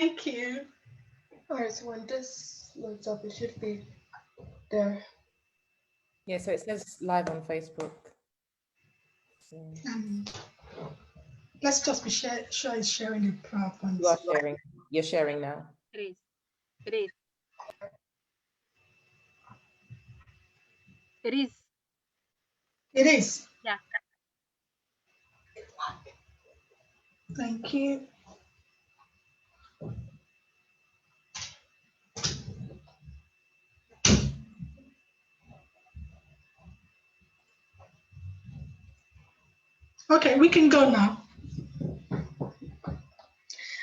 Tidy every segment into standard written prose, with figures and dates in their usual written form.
Thank you. All right, so when this loads up, it should be there. Yeah, so it says live on Facebook. So Let's just be sure it's sharing the PowerPoint. you are sharing. You're sharing now. It is. It is. It is. It is. Yeah. Thank you. Okay, we can go now.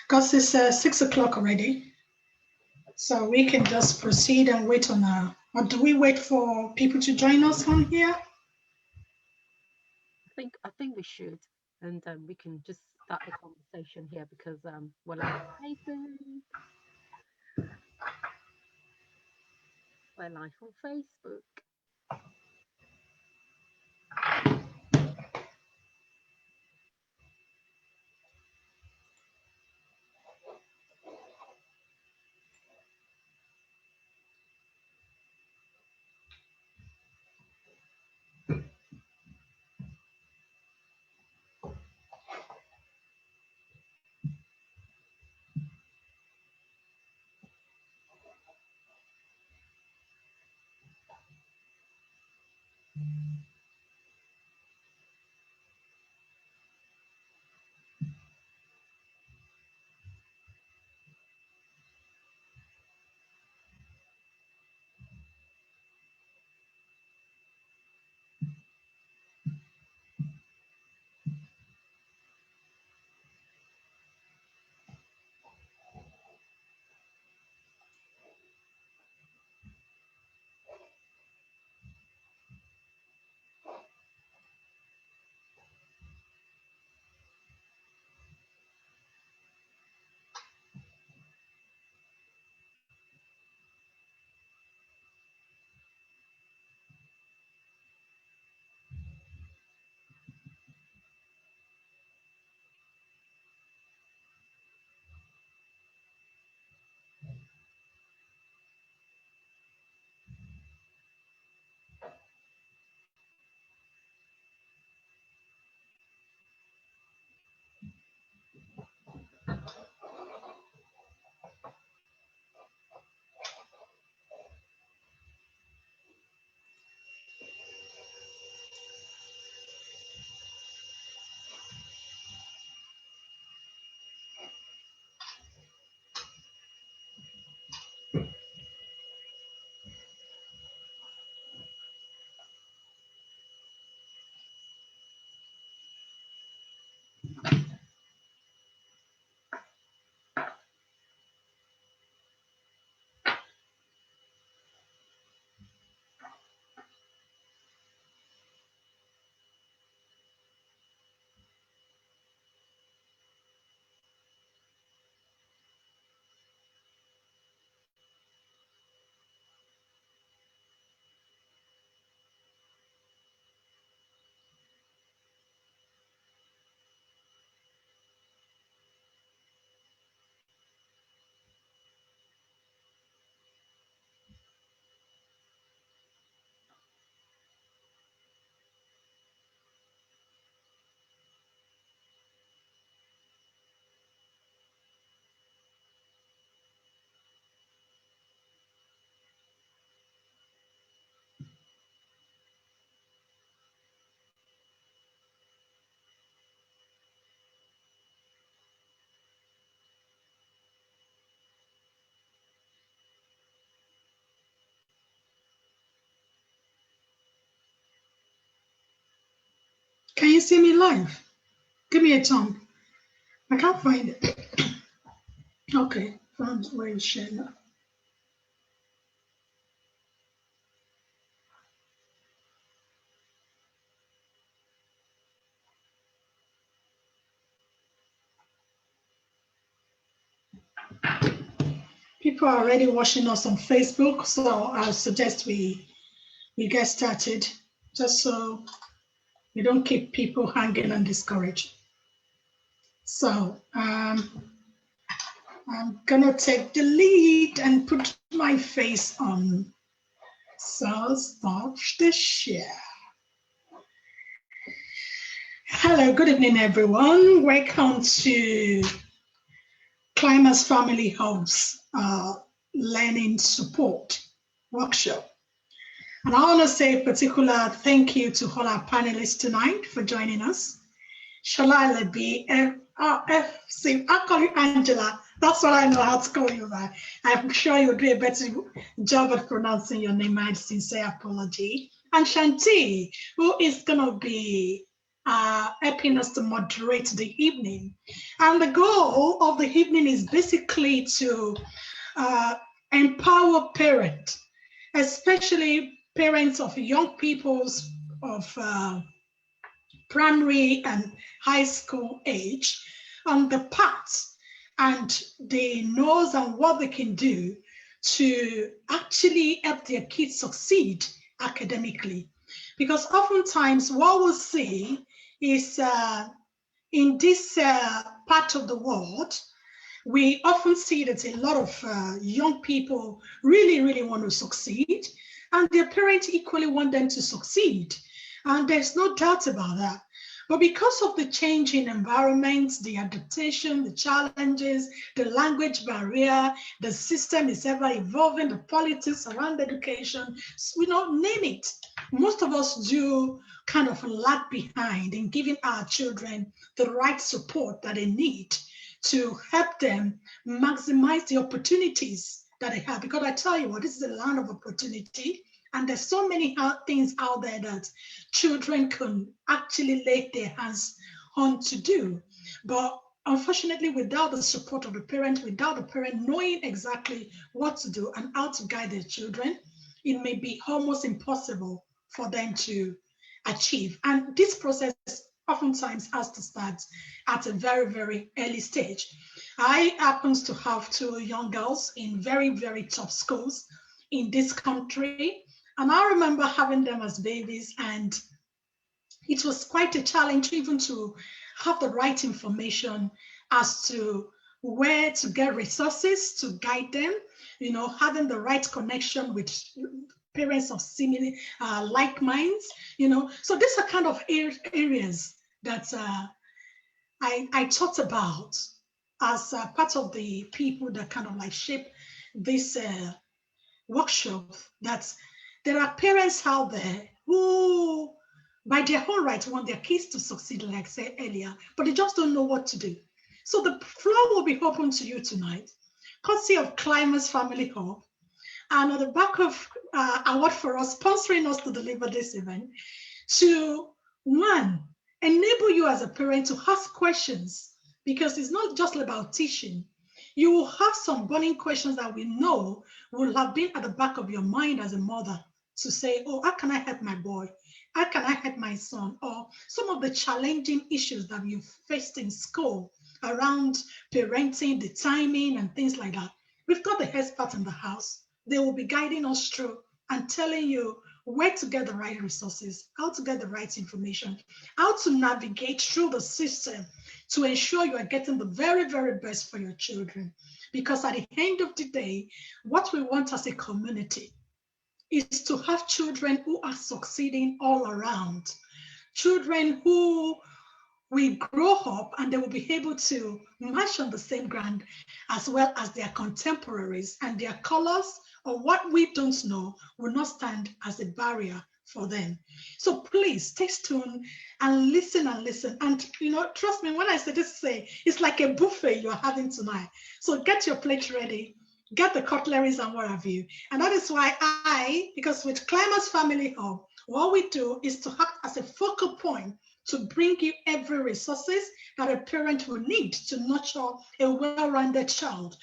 Because it's 6 o'clock already. So we can just proceed and wait on or do we wait for people to join us on here? I think we should, and we can just start the conversation here because we're live on Facebook. We're live on Facebook. Can you see me live? Give me a thumb. I can't find it. Okay, found where you share now. People are already watching us on Facebook, so I suggest we get started just so we don't keep people hanging and discouraged. So I'm gonna take the lead and put my face on. So start the share. Hello, good evening, everyone. Welcome to Klimax Family Homes Learning Support Workshop. And I want to say a particular thank you to all our panelists tonight for joining us. Shalala B, I'll call you Angela. That's what I know how to call you by. I'm sure you'll do a better job at pronouncing your name. My sincere apology. And Shanti, who is going to be helping us to moderate the evening. And the goal of the evening is basically to empower parents, especially parents of young peoples of primary and high school age, on the paths and the knows and what they can do to actually help their kids succeed academically. Because oftentimes what we'll see is in this part of the world, we often see that a lot of young people really want to succeed, and their parents equally want them to succeed. And there's no doubt about that. But because of the change in environments, the adaptation, the challenges, the language barrier, the system is ever evolving, the politics around education, we don't name it. Most of us do kind of lag behind in giving our children the right support that they need to help them maximize the opportunities that they have. Because I tell you what, this is a land of opportunity. And there's so many things out there that children can actually lay their hands on to do. But unfortunately, without the support of the parent, without the parent knowing exactly what to do and how to guide their children, it may be almost impossible for them to achieve. And this process oftentimes has to start at a very early stage. I happen to have two young girls in very top schools in this country. And I remember having them as babies, and it was quite a challenge even to have the right information as to where to get resources to guide them, having the right connection with parents of similar like minds, So these are kind of areas that I thought about as part of the people that kind of like shape this workshop, that there are parents out there who, by their whole right, want their kids to succeed, like I said earlier, but they just don't know what to do. So the floor will be open to you tonight, courtesy of Klimax Family Hub, and on the back of award for us, sponsoring us to deliver this event, to one, enable you as a parent to ask questions, because it's not just about teaching. You will have some burning questions that we know will have been at the back of your mind as a mother, to say, oh, how can I help my boy? How can I help my son? Or some of the challenging issues that you've faced in school around parenting, the timing and things like that. We've got the experts in the house. They will be guiding us through and telling you where to get the right resources, how to get the right information, how to navigate through the system to ensure you are getting the very best for your children. Because at the end of the day, what we want as a community is to have children who are succeeding all around. Children who will grow up and they will be able to march on the same ground as well as their contemporaries, and their colors or what we don't know will not stand as a barrier for them. So please stay tuned and listen. And trust me when I say this, it's like a buffet you're having tonight. So get your plate ready, get the cutleries and what have you. And that is why because with Klimax Family Hub, what we do is to act as a focal point to bring you every resources that a parent will need to nurture a well-rounded child,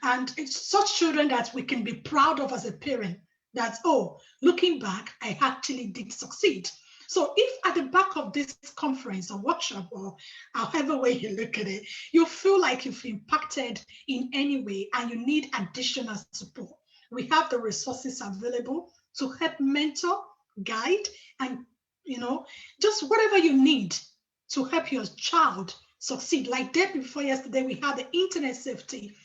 and it's such children that we can be proud of as a parent, that, oh, looking back, I actually did succeed. So if at the back of this conference or workshop, or however way you look at it, you feel like you've impacted in any way and you need additional support, we have the resources available to help mentor, guide, and just whatever you need to help your child succeed. Like day before yesterday, we had the internet safety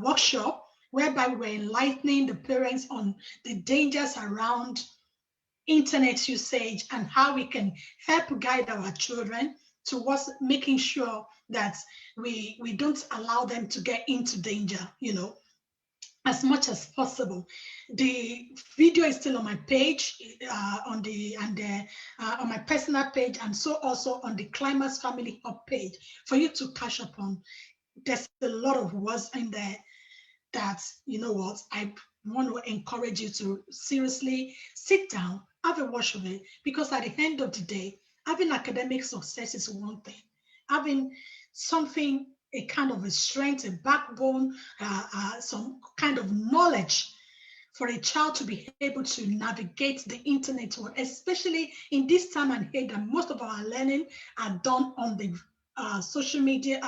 workshop whereby we're enlightening the parents on the dangers around internet usage and how we can help guide our children towards making sure that we don't allow them to get into danger, as much as possible. The video is still on my page, on my personal page, and so also on the Klimax Family Hub page for you to catch up on. There's a lot of words in there that, I want to encourage you to seriously sit down, have a watch of it, because at the end of the day, having academic success is one thing. Having something, a kind of a strength, a backbone, some kind of knowledge for a child to be able to navigate the internet world, especially in this time and age that most of our learning are done on the social media,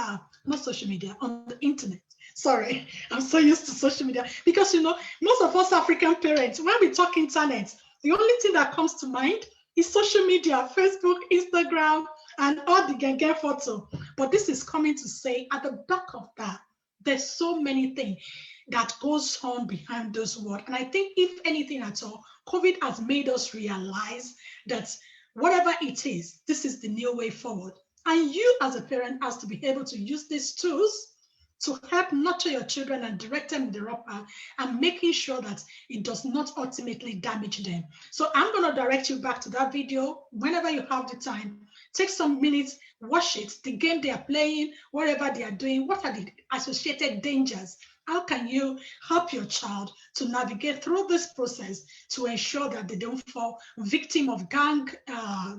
not social media, on the internet. Sorry, I'm so used to social media because, most of us African parents, when we talk internet, the only thing that comes to mind is social media, Facebook, Instagram, and all the gang photo. But this is coming to say at the back of that, there's so many things that goes on behind those words. And I think if anything at all, COVID has made us realize that whatever it is, this is the new way forward. And you as a parent has to be able to use these tools to help nurture your children and direct them in the right path and making sure that it does not ultimately damage them. So I'm going to direct you back to that video whenever you have the time. Take some minutes, watch it, the game they are playing, whatever they are doing, what are the associated dangers? How can you help your child to navigate through this process to ensure that they don't fall victim of gang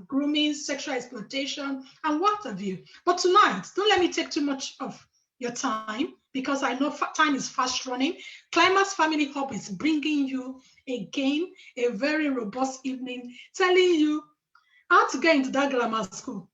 grooming, sexual exploitation, and what have you? But tonight, don't let me take too much of your time because I know time is fast running. Klimax Family Hub is bringing you again a very robust evening, telling you how to get into that grammar school,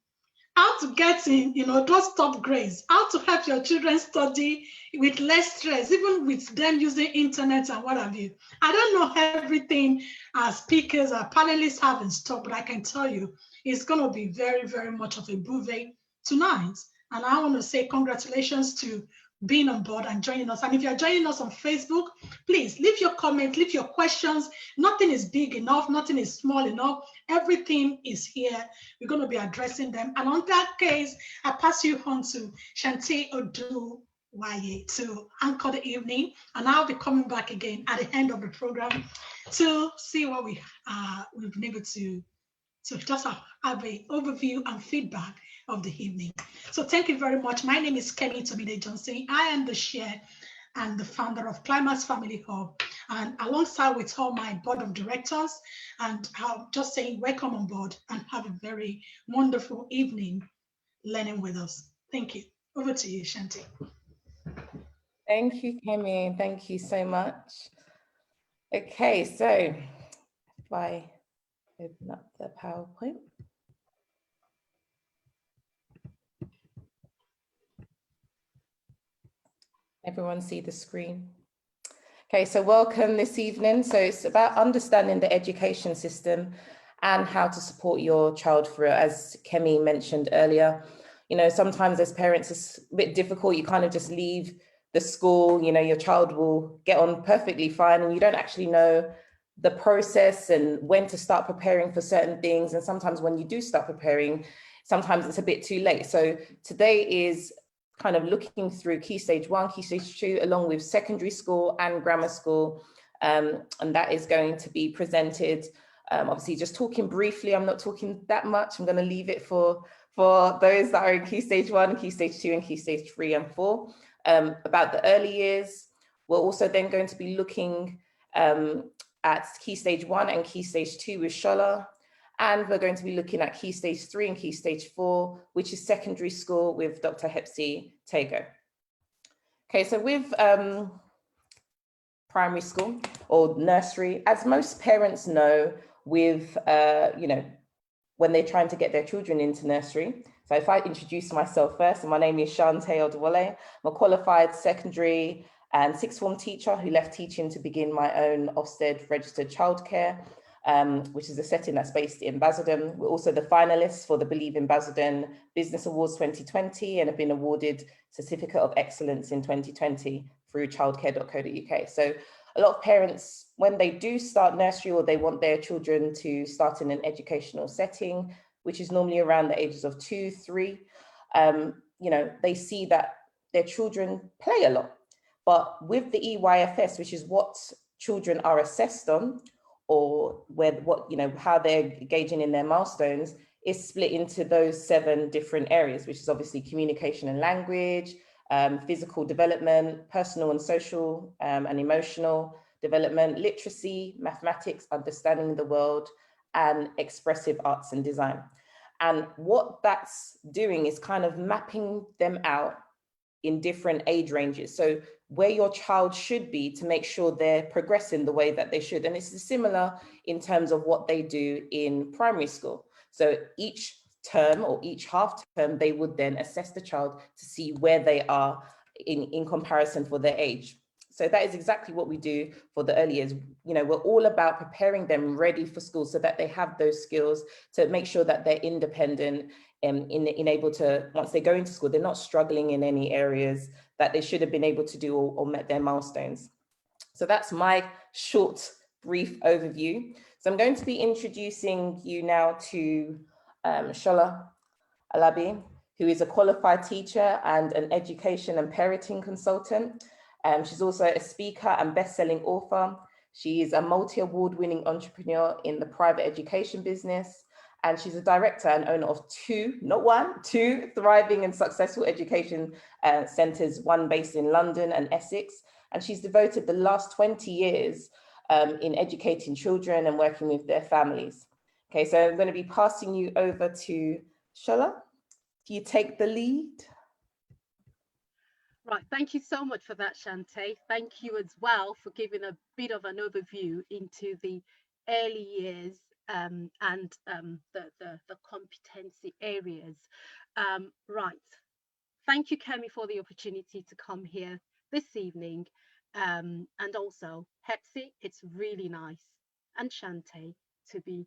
how to get in, those top grades, how to help your children study with less stress, even with them using internet and what have you. I don't know everything our speakers, our panelists have in stock, but I can tell you it's going to be very, very much of a buffet tonight. And I want to say congratulations to being on board and joining us. And if you're joining us on Facebook, please leave your comment, leave your questions. Nothing is big enough, nothing is small enough. Everything is here. We're going to be addressing them. And on that case, I pass you on to Shanti Oduwaye to anchor the evening. And I'll be coming back again at the end of the program to see what we've been able to just have an overview and feedback of the evening. So thank you very much. My name is Kemi Tomide Johnson. I am the chair and the founder of Klimax Family Hub, and alongside with all my board of directors, and I'm just saying welcome on board and have a very wonderful evening learning with us. Thank you. Over to you, Shanti. Thank you, Kemi. Thank you so much. Okay, so if I open up the PowerPoint. Everyone see the screen? Okay, so welcome this evening. So it's about understanding the education system and how to support your child through it. As Kemi mentioned earlier, sometimes as parents, it's a bit difficult. You kind of just leave the school, your child will get on perfectly fine and you don't actually know the process and when to start preparing for certain things. And sometimes when you do start preparing, sometimes it's a bit too late. So today is kind of looking through Key Stage 1, Key Stage 2, along with secondary school and grammar school. And that is going to be presented. Obviously, just talking briefly, I'm not talking that much. I'm going to leave it for those that are in Key Stage 1, Key Stage 2, and Key Stage 3 and 4. About the early years, we're also then going to be looking at Key Stage 1 and Key Stage 2 with Shola. And we're going to be looking at Key Stage 3 and Key Stage 4, which is secondary school with Dr. Hepsi Tego. Okay, so with primary school or nursery, as most parents know, with, when they're trying to get their children into nursery. So if I introduce myself first, my name is Shanti Oduwaye. I'm a qualified secondary and sixth form teacher who left teaching to begin my own Ofsted registered childcare, which is a setting that's based in Basildon. We're also the finalists for the Believe in Basildon Business Awards 2020 and have been awarded Certificate of Excellence in 2020 through childcare.co.uk. So a lot of parents, when they do start nursery or they want their children to start in an educational setting, which is normally around the ages of 2, 3, you know, they see that their children play a lot. But with the EYFS, which is what children are assessed on, or how they're engaging in their milestones, is split into those 7 different areas, which is obviously communication and language, physical development, personal and social and emotional development, literacy, mathematics, understanding the world, and expressive arts and design. And what that's doing is kind of mapping them out in different age ranges. So where your child should be to make sure they're progressing the way that they should. And it's similar in terms of what they do in primary school. So each term or each half term, they would then assess the child to see where they are in comparison for their age. So that is exactly what we do for the early years. You know, we're all about preparing them ready for school so that they have those skills to make sure that they're independent and able to, once they go into school, they're not struggling in any areas that they should have been able to do or met their milestones. So that's my short, brief overview. So I'm going to be introducing you now to Shola Alabi, who is a qualified teacher and an education and parenting consultant. She's also a speaker and best-selling author. She is a multi-award-winning entrepreneur in the private education business. And she's a director and owner of 2, not 1, 2 thriving and successful education centres, one based in London and Essex. And she's devoted the last 20 years in educating children and working with their families. Okay, so I'm going to be passing you over to Shola. Do you take the lead? Right, thank you so much for that, Shante. Thank you as well for giving a bit of an overview into the early years and the competency areas. Right, thank you, Kemi, for the opportunity to come here this evening. And also, Hepsi, it's really nice, and Shante, to be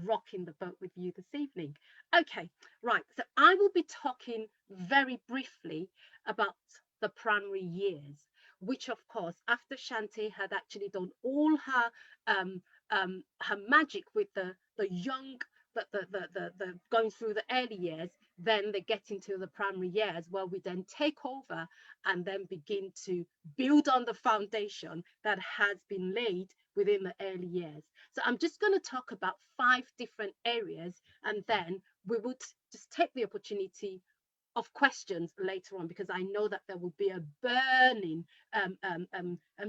rocking the boat with you this evening. Okay, right, so I will be talking very briefly about the primary years, which of course, after Shante had actually done all her magic with the young, the going through the early years, then they get into the primary years, where we then take over and then begin to build on the foundation that has been laid within the early years. So I'm just going to talk about 5 different areas, and then we would just take the opportunity of questions later on, because I know that there will be a burning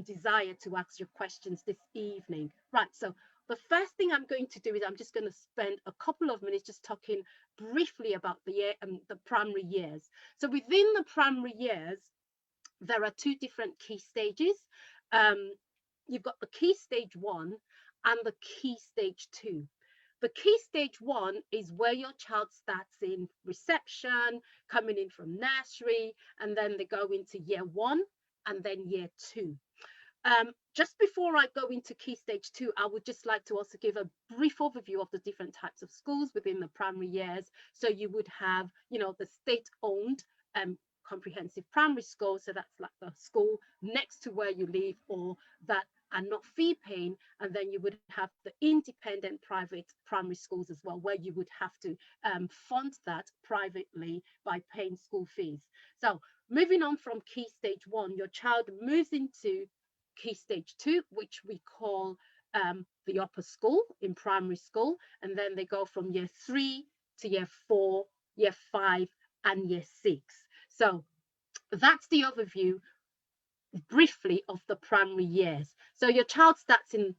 desire to ask your questions this evening. Right, so the first thing I'm going to do is I'm just going to spend a couple of minutes just talking briefly about the primary years. So within the primary years, there are 2 different key stages. You've got the key stage 1 and the key stage 2. The key stage 1 is where your child starts in reception, coming in from nursery, and then they go into year 1 and then year 2. Just before I go into key stage 2, I would just like to also give a brief overview of the different types of schools within the primary years. So you would have, you know, the state-owned comprehensive primary school. So that's like the school next to where you live, or that are not fee paying. And then you would have the independent private primary schools as well, where you would have to fund that privately by paying school fees. So moving on from key stage 1, your child moves into key stage 2, which we call the upper school in primary school, and then they go from year 3 to year 4, year 5, and year 6. So that's the overview briefly of the primary years. So your child starts in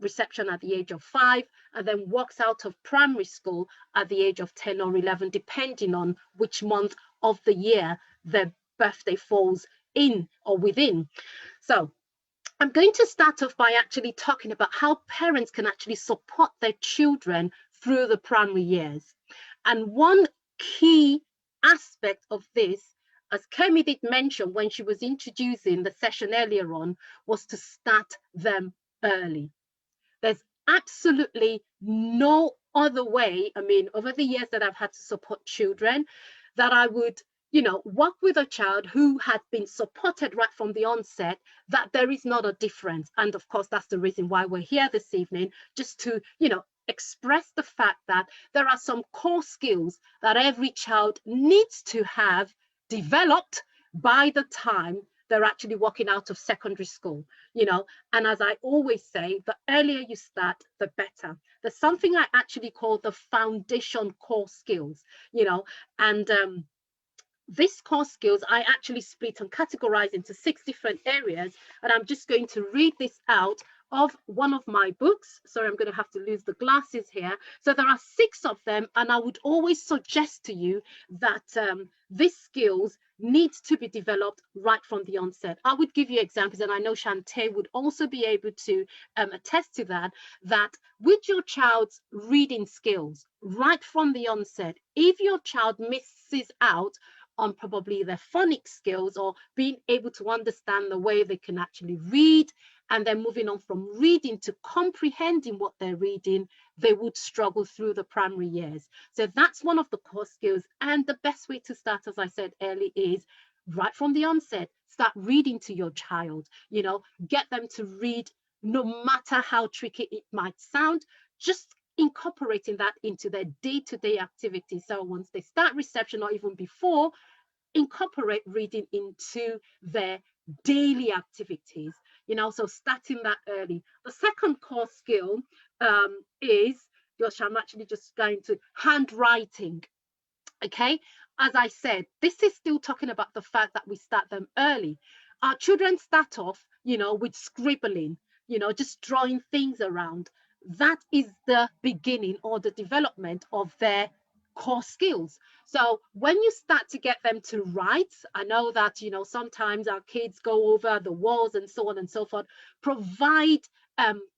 reception at the age of 5 and then walks out of primary school at the age of 10 or 11, depending on which month of the year their birthday falls in or within. So I'm going to start off by actually talking about how parents can actually support their children through the primary years. And one key aspect of this, as Kemi did mention when she was introducing the session earlier on, was to start them early. There's absolutely no other way, I mean, over the years that I've had to support children, that I would work with a child who has been supported right from the onset, that there is not a difference. And of course, that's the reason why we're here this evening, just to, express the fact that there are some core skills that every child needs to have developed by the time they're actually walking out of secondary school, and as I always say, the earlier you start, the better. There's something I actually call the foundation core skills, and these core skills I actually split and categorize into 6 different areas, and I'm just going to read this out of one of my books. Sorry, I'm going to have to lose the glasses here. So there are 6 of them, and I would always suggest to you that these skills needs to be developed right from the onset. I would give you examples, and I know Shantae would also be able to attest to that with your child's reading skills right from the onset, if your child misses out on probably their phonics skills or being able to understand the way they can actually read, and then moving on from reading to comprehending what they're reading, they would struggle through the primary years. So that's one of the core skills. And the best way to start, as I said earlier, is right from the onset, start reading to your child, get them to read no matter how tricky it might sound, just incorporating that into their day-to-day activities. So once they start reception or even before, incorporate reading into their daily activities, so starting that early. The second core skill is, Josh, I'm actually just going to handwriting. Okay, as I said, this is still talking about the fact that we start them early. Our children start off, with scribbling, just drawing things around. That is the beginning or the development of their core skills. So when you start to get them to write, I know that, sometimes our kids go over the walls and so on and so forth, provide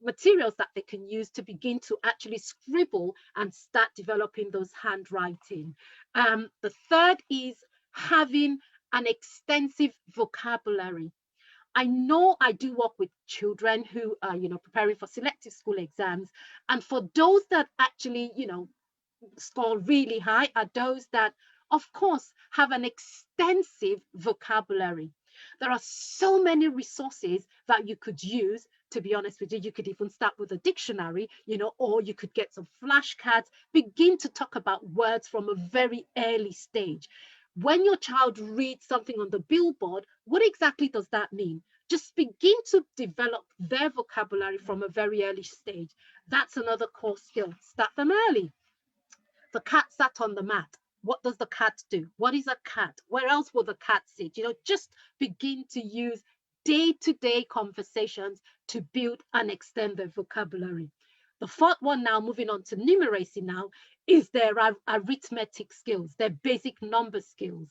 materials that they can use to begin to actually scribble and start developing those handwriting. The third is having an extensive vocabulary. I know I do work with children who are, preparing for selective school exams. And for those that actually, score really high are those that, of course, have an extensive vocabulary. There are so many resources that you could use. To be honest with you, you could even start with a dictionary, or you could get some flashcards, begin to talk about words from a very early stage. When your child reads something on the billboard, what exactly does that mean? Just begin to develop their vocabulary from a very early stage. That's another core skill. Start them early. The cat sat on the mat. What does the cat do? What is a cat? Where else will the cat sit? Just begin to use day-to-day conversations to build and extend their vocabulary. The fourth one now, moving on to numeracy now, is their arithmetic skills, their basic number skills,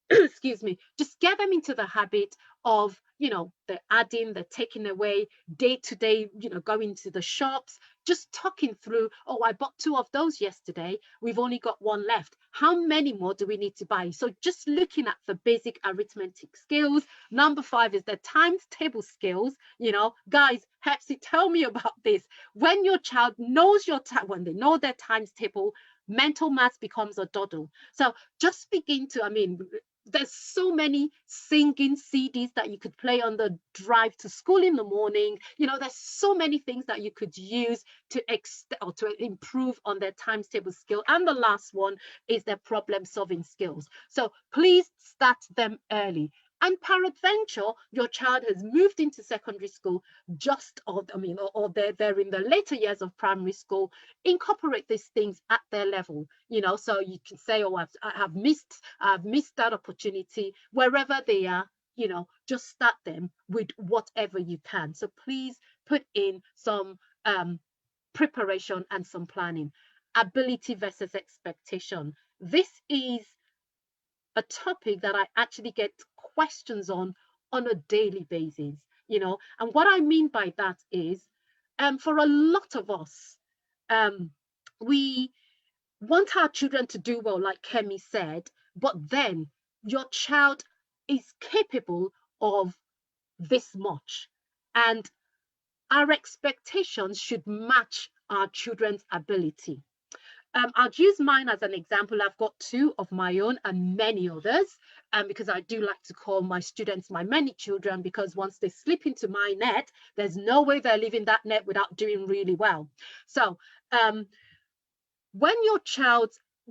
excuse me, just get them into the habit of, they're adding, they're taking away, day to day, going to the shops, just talking through, oh, I bought 2 of those yesterday, we've only got 1 left. How many more do we need to buy? So just looking at the basic arithmetic skills. Number 5 is the times table skills. Guys, Hepsi, tell me about this. When your child knows when they know their times table, mental math becomes a doddle. So just begin to, there's so many singing CDs that you could play on the drive to school in the morning. There's so many things that you could use to improve on their times table skill. And the last one is their problem solving skills. So please start them early. And peradventure, your child has moved into secondary school or they're in the later years of primary school, incorporate these things at their level, so you can say, oh, I've missed that opportunity. Wherever they are, just start them with whatever you can. So please put in some preparation and some planning. Ability versus expectation. This is a topic that I actually get questions on a daily basis, and what I mean by that is, for a lot of us, we want our children to do well, like Kemi said, but then your child is capable of this much, and our expectations should match our children's ability. I'll use mine as an example. I've got 2 of my own and many others, because I do like to call my students my many children, because once they slip into my net, there's no way they're leaving that net without doing really well. So when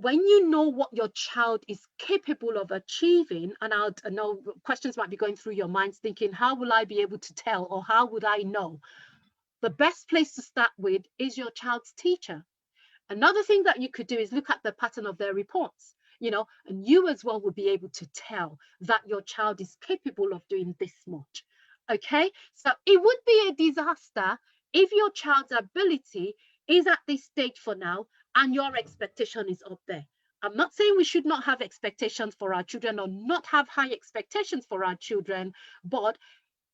you know what your child is capable of achieving, and I know questions might be going through your minds thinking, how will I be able to tell, or how would I know? The best place to start with is your child's teacher. Another thing that you could do is look at the pattern of their reports, and you as well will be able to tell that your child is capable of doing this much. Okay, so it would be a disaster if your child's ability is at this stage for now and your expectation is up there. I'm not saying we should not have expectations for our children or not have high expectations for our children, but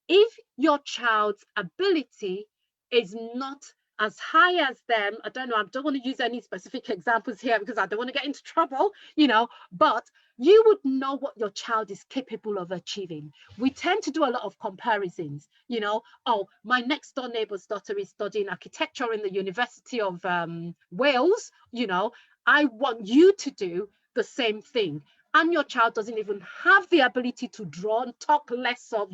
if your child's ability is not as high as them, I don't know, I don't want to use any specific examples here because I don't want to get into trouble, but you would know what your child is capable of achieving. We tend to do a lot of comparisons, oh, my next door neighbor's daughter is studying architecture in the University of Wales, I want you to do the same thing. And your child doesn't even have the ability to draw, and talk less of,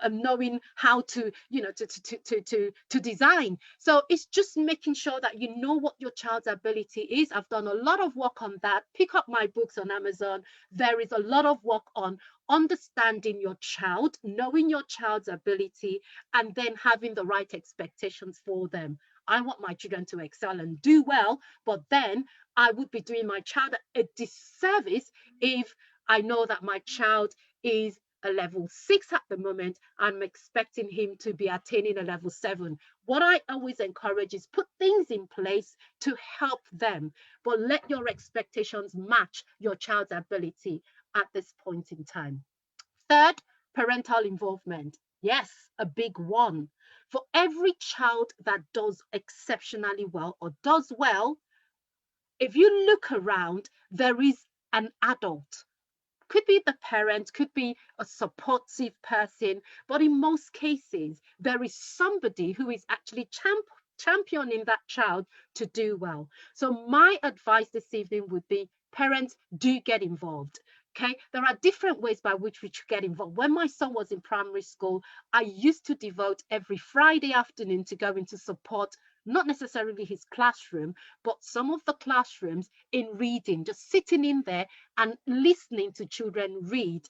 knowing how to, to design. So it's just making sure that you know what your child's ability is. I've done a lot of work on that. Pick up my books on Amazon. There is a lot of work on understanding your child, knowing your child's ability, and then having the right expectations for them. I want my children to excel and do well, but then I would be doing my child a disservice if I know that my child is a level 6 at the moment. I'm expecting him to be attaining a level 7. What I always encourage is put things in place to help them, but let your expectations match your child's ability at this point in time. Third, parental involvement. Yes, a big one. For every child that does exceptionally well or does well, if you look around, there is an adult. Could be the parent, could be a supportive person, but in most cases, there is somebody who is actually championing that child to do well. So my advice this evening would be, parents, do get involved. Okay, there are different ways by which we should get involved. When my son was in primary school, I used to devote every Friday afternoon to going to support not necessarily his classroom, but some of the classrooms in reading, just sitting in there and listening to children read.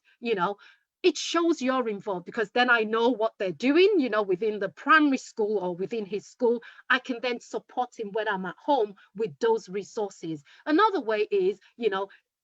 It shows you're involved, because then I know what they're doing, within the primary school or within his school. I can then support him when I'm at home with those resources. Another way is,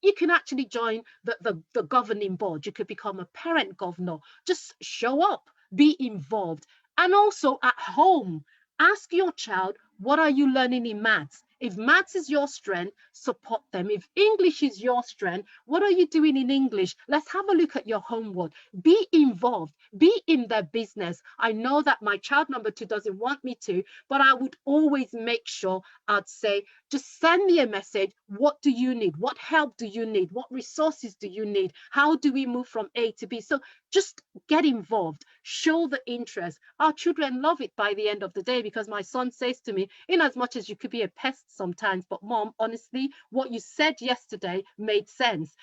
you can actually join the governing board. You could become a parent governor. Just show up, be involved. And also at home, ask your child, what are you learning in maths? If maths is your strength, support them. If English is your strength, what are you doing in English? Let's have a look at your homework. Be involved. Be in their business. I know that my child number 2 doesn't want me to, but I would always make sure I'd say, just send me a message. What do you need? What help do you need? What resources do you need? How do we move from A to B? So just get involved. Show the interest. Our children love it by the end of the day, because my son says to me, in as much as you could be a pest sometimes, but mom, honestly, what you said yesterday made sense.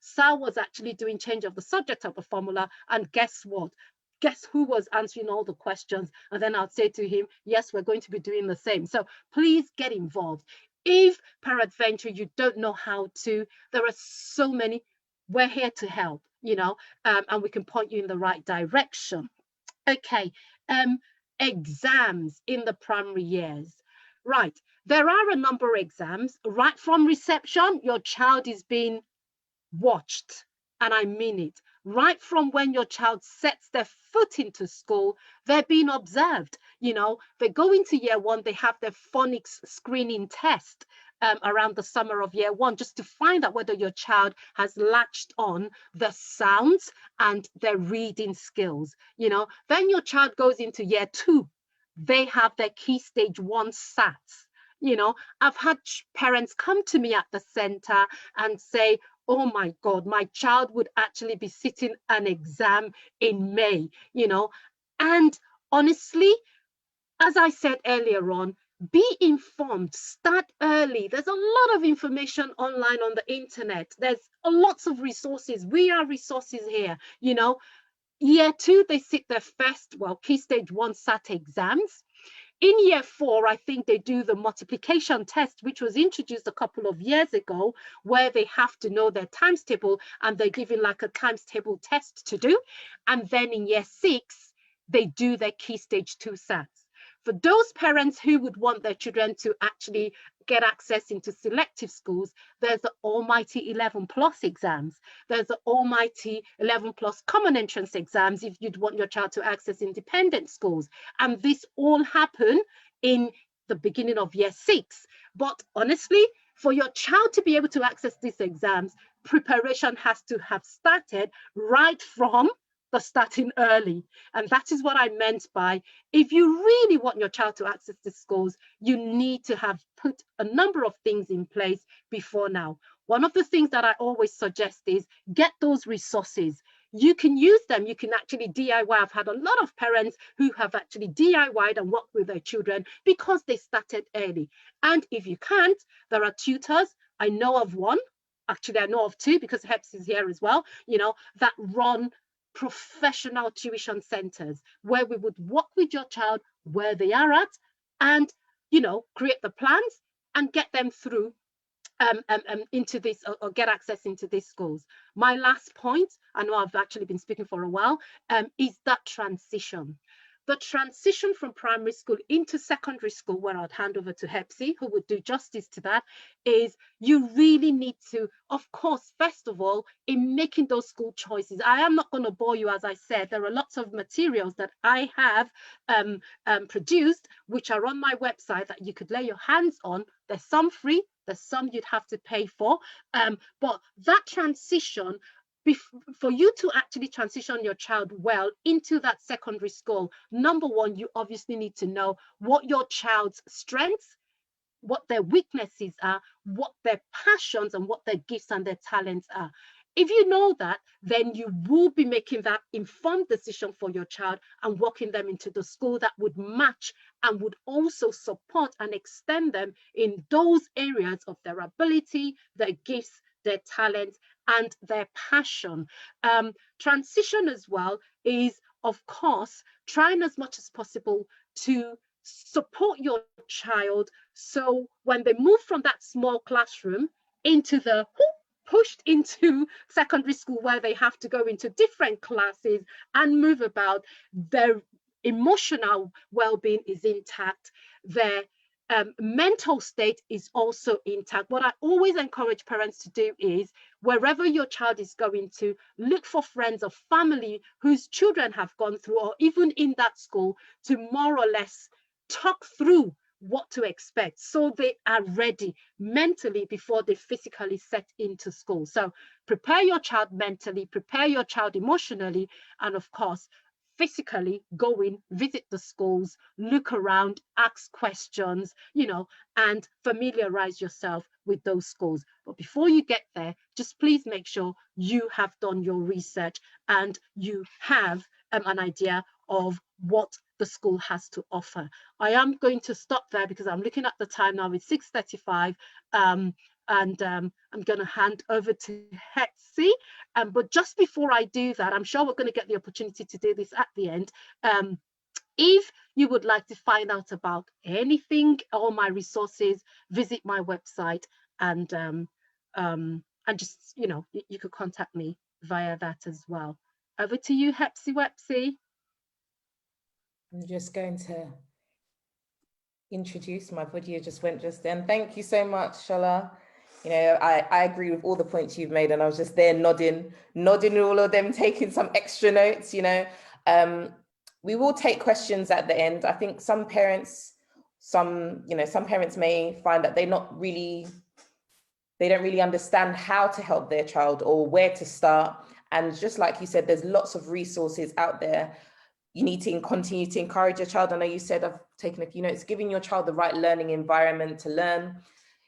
Sal was actually doing change of the subject of the formula, and guess what? Guess who was answering all the questions? And then I'd say to him, yes, we're going to be doing the same. So please get involved. If peradventure you don't know how to, there are so many. We're here to help, and we can point you in the right direction. Okay, exams in the primary years. Right, there are a number of exams. Right from reception, your child is being watched, and I mean it. Right from when your child sets their foot into school, they're being observed. They go into year 1, they have their phonics screening test around the summer of year 1, just to find out whether your child has latched on the sounds and their reading skills. Then your child goes into year 2, they have their key stage 1 SATs. I've had parents come to me at the center and say, oh my God, my child would actually be sitting an exam in May, and honestly, as I said earlier on, Be informed, start early. There's a lot of information online on the internet. There's lots of resources. We are resources here, you know. Year 2, they sit their first, well, Key Stage 1 SAT exams. In year 4, I think they do the multiplication test, which was introduced a couple of years ago, where they have to know their times table and they're given like a times table test to do. And then in year 6, they do their Key Stage 2 SATs. For those parents who would want their children to actually get access into selective schools, there's the almighty 11 plus exams. There's the almighty 11 plus common entrance exams if you'd want your child to access independent schools. And this all happen in the beginning of year 6. But honestly, for your child to be able to access these exams, preparation has to have started right from the starting early. And that is what I meant by, if you really want your child to access the schools, you need to have put a number of things in place before now. One of the things that I always suggest is get those resources. You can use them. You can actually DIY. I've had a lot of parents who have actually DIY'd and worked with their children because they started early. And if you can't, there are tutors. I know of one. Actually, I know of 2 because HEPS is here as well, you know, that run professional tuition centers where we would work with your child where they are at and, you know, create the plans and get them through into this or get access into these schools. My last point, I know I've actually been speaking for a while, is that transition. The transition from primary school into secondary school, where I'd hand over to Hepsi, who would do justice to that, is you really need to, of course, first of all, in making those school choices, I am not going to bore you, as I said, there are lots of materials that I have produced, which are on my website that you could lay your hands on. There's some free, there's some you'd have to pay for, but that transition, for you to actually transition your child well into that secondary school, number one, you obviously need to know what your child's strengths, what their weaknesses are, what their passions and what their gifts and their talents are. If you know that, then you will be making that informed decision for your child and walking them into the school that would match and would also support and extend them in those areas of their ability, their gifts, their talent, and their passion. Transition as well is, of course, trying as much as possible to support your child so when they move from that small classroom into the pushed into secondary school where they have to go into different classes and move about, their emotional well-being is intact, their mental state is also intact. What I always encourage parents to do is, wherever your child is going to, look for friends or family whose children have gone through or even in that school to more or less talk through what to expect so they are ready mentally before they physically set into school. So prepare your child mentally, prepare your child emotionally, and of course, physically go in, visit the schools, look around, ask questions, you know, and familiarize yourself with those schools. But before you get there, just please make sure you have done your research and you have an idea of what the school has to offer. I am going to stop there because I'm looking at the time now. It's 6:35. And I'm going to hand over to Hetzi. But just before I do that, I'm sure we're going to get the opportunity to do this at the end. If you would like to find out about anything, all my resources, visit my website and just, you know, you could contact me via that as well. Over to you, Hepsi Wepsi. I'm just going to introduce, my video just went just then. Thank you so much, Shola. You know, I agree with all the points you've made, and I was just there nodding all of them, taking some extra notes, you know. We will take questions at the end. I think some parents may find that they don't really understand how to help their child or where to start. And just like you said, there's lots of resources out there. You need to continue to encourage your child. I know you said, I've taken a few notes, giving your child the right learning environment to learn.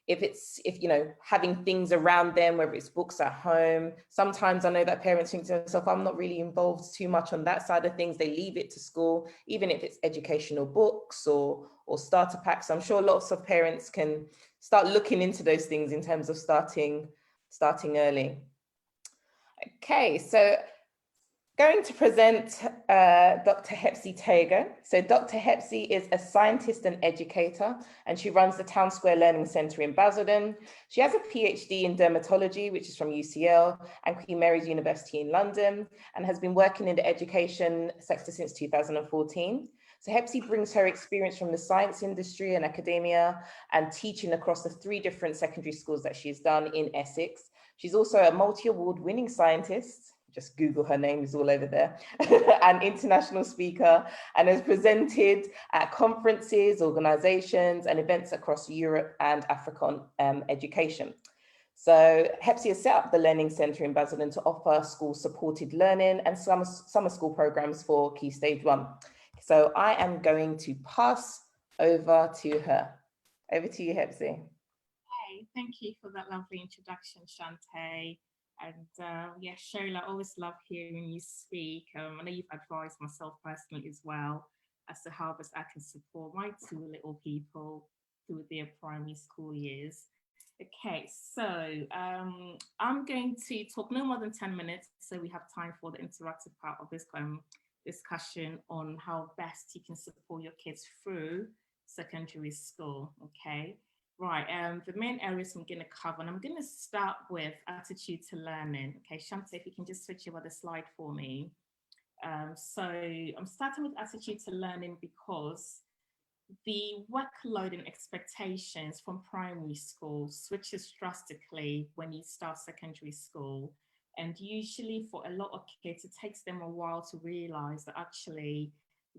if you know, having things around them, whether it's books at home. Sometimes I know that parents think to themselves, I'm not really involved too much on that side of things. They leave it to school, even if it's educational books or starter packs. I'm sure lots of parents can start looking into those things in terms of starting early. Okay, so going to present Dr. Hepsi Tago. So Dr. Hepsi is a scientist and educator, and she runs the Town Square Learning Centre in Basildon. She has a PhD in dermatology, which is from UCL and Queen Mary's University in London, and has been working in the education sector since 2014. So Hepsi brings her experience from the science industry and academia and teaching across the 3 different secondary schools that she's done in Essex. She's also a multi-award winning scientist, just Google her name, is all over there, an international speaker, and has presented at conferences, organizations, and events across Europe and Africa on education. So Hepsi has set up the Learning Centre in Basildon to offer school-supported learning and summer school programs for Key Stage 1. So I am going to pass over to her. Over to you, Hepsi. Hey, thank you for that lovely introduction, Shante. And yeah, Shola, always love hearing you speak. I know you've advised myself personally as well as to how best I can support my 2 little people through their primary school years. Okay, so I'm going to talk no more than 10 minutes, so we have time for the interactive part of this discussion on how best you can support your kids through secondary school, okay? Right, the main areas I'm going to cover, and I'm going to start with attitude to learning. Okay, Shante, if you can just switch over the slide for me. So I'm starting with attitude to learning because the workload and expectations from primary school switches drastically when you start secondary school. And usually for a lot of kids, it takes them a while to realize that actually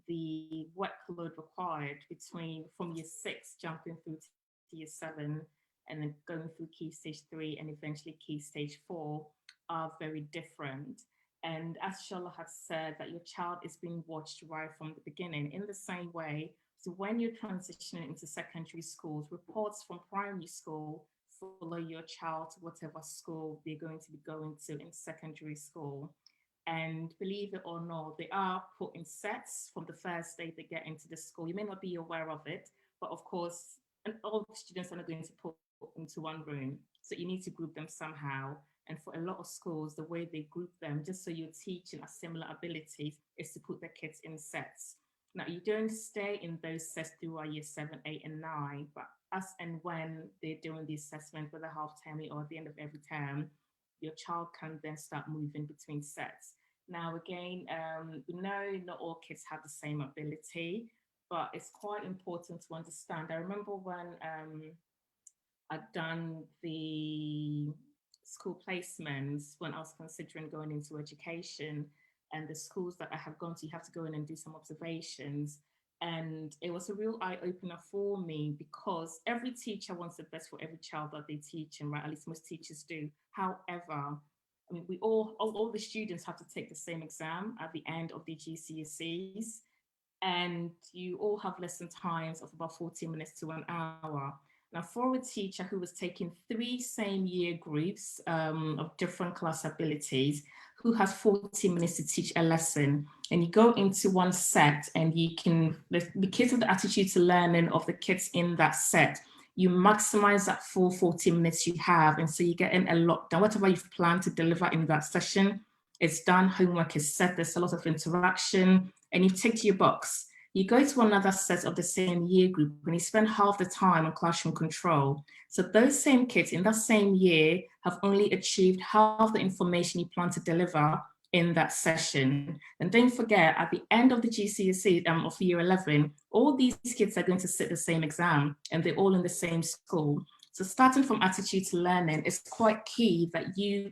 the workload required from year 6 jumping through to year 7 and then going through key stage 3 and eventually key stage 4 are very different. And as Shola had said, that your child is being watched right from the beginning. In the same way, so when you're transitioning into secondary schools, reports from primary school follow your child to whatever school they're going to be going to in secondary school. And believe it or not, they are put in sets from the first day they get into the school. You may not be aware of it, but of course, and all students are not going to put into one room. So you need to group them somehow. And for a lot of schools, the way they group them, just so you're teaching a similar abilities, is to put the kids in sets. Now, you don't stay in those sets throughout year 7, 8, and 9, but as and when they're doing the assessment, whether half-term or at the end of every term, your child can then start moving between sets. Now, again, we know not all kids have the same ability, but it's quite important to understand. I remember when I'd done the school placements when I was considering going into education, and the schools that I have gone to, you have to go in and do some observations. And it was a real eye-opener for me because every teacher wants the best for every child that they teach, and right, at least most teachers do. However, I mean, we all the students have to take the same exam at the end of the GCSEs, and you all have lesson times of about 40 minutes to 1 hour. Now, for a teacher who was taking 3 same year groups of different class abilities, who has 40 minutes to teach a lesson, and you go into one set and you can, because of the attitude to learning of the kids in that set, you maximize that full 40 minutes you have. And so you get in a lot done. Whatever you've planned to deliver in that session is done, homework is set, there's a lot of interaction, and you've ticked your box. You go to another set of the same year group and you spend half the time on classroom control. So those same kids in that same year have only achieved half the information you plan to deliver in that session. And don't forget, at the end of the GCSE of year 11, all these kids are going to sit the same exam and they're all in the same school. So starting from attitude to learning is quite key that you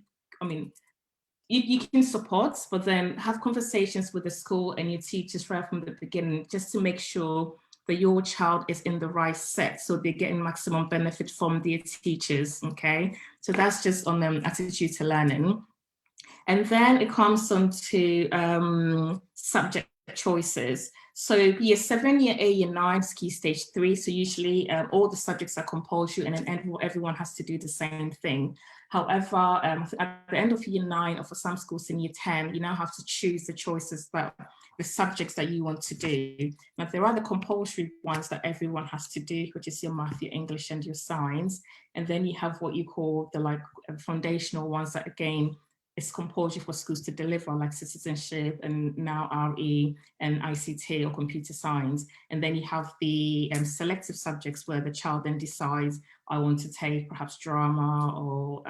can support, but then have conversations with the school and your teachers right from the beginning, just to make sure that your child is in the right set, so they're getting maximum benefit from their teachers, okay? So that's just on attitude to learning. And then it comes on to subject choices. So year 7, year 8, year 9 is key stage 3. So usually all the subjects are compulsory, and then everyone has to do the same thing. However, at the end of year 9, or for some schools in year 10, you now have to choose the choices, that the subjects that you want to do. Now, there are the compulsory ones that everyone has to do, which is your math, your English, and your science. And then you have what you call the foundational ones that, again, it's compulsory for schools to deliver, like citizenship and now RE and ICT or computer science. And then you have the selective subjects where the child then decides, I want to take perhaps drama or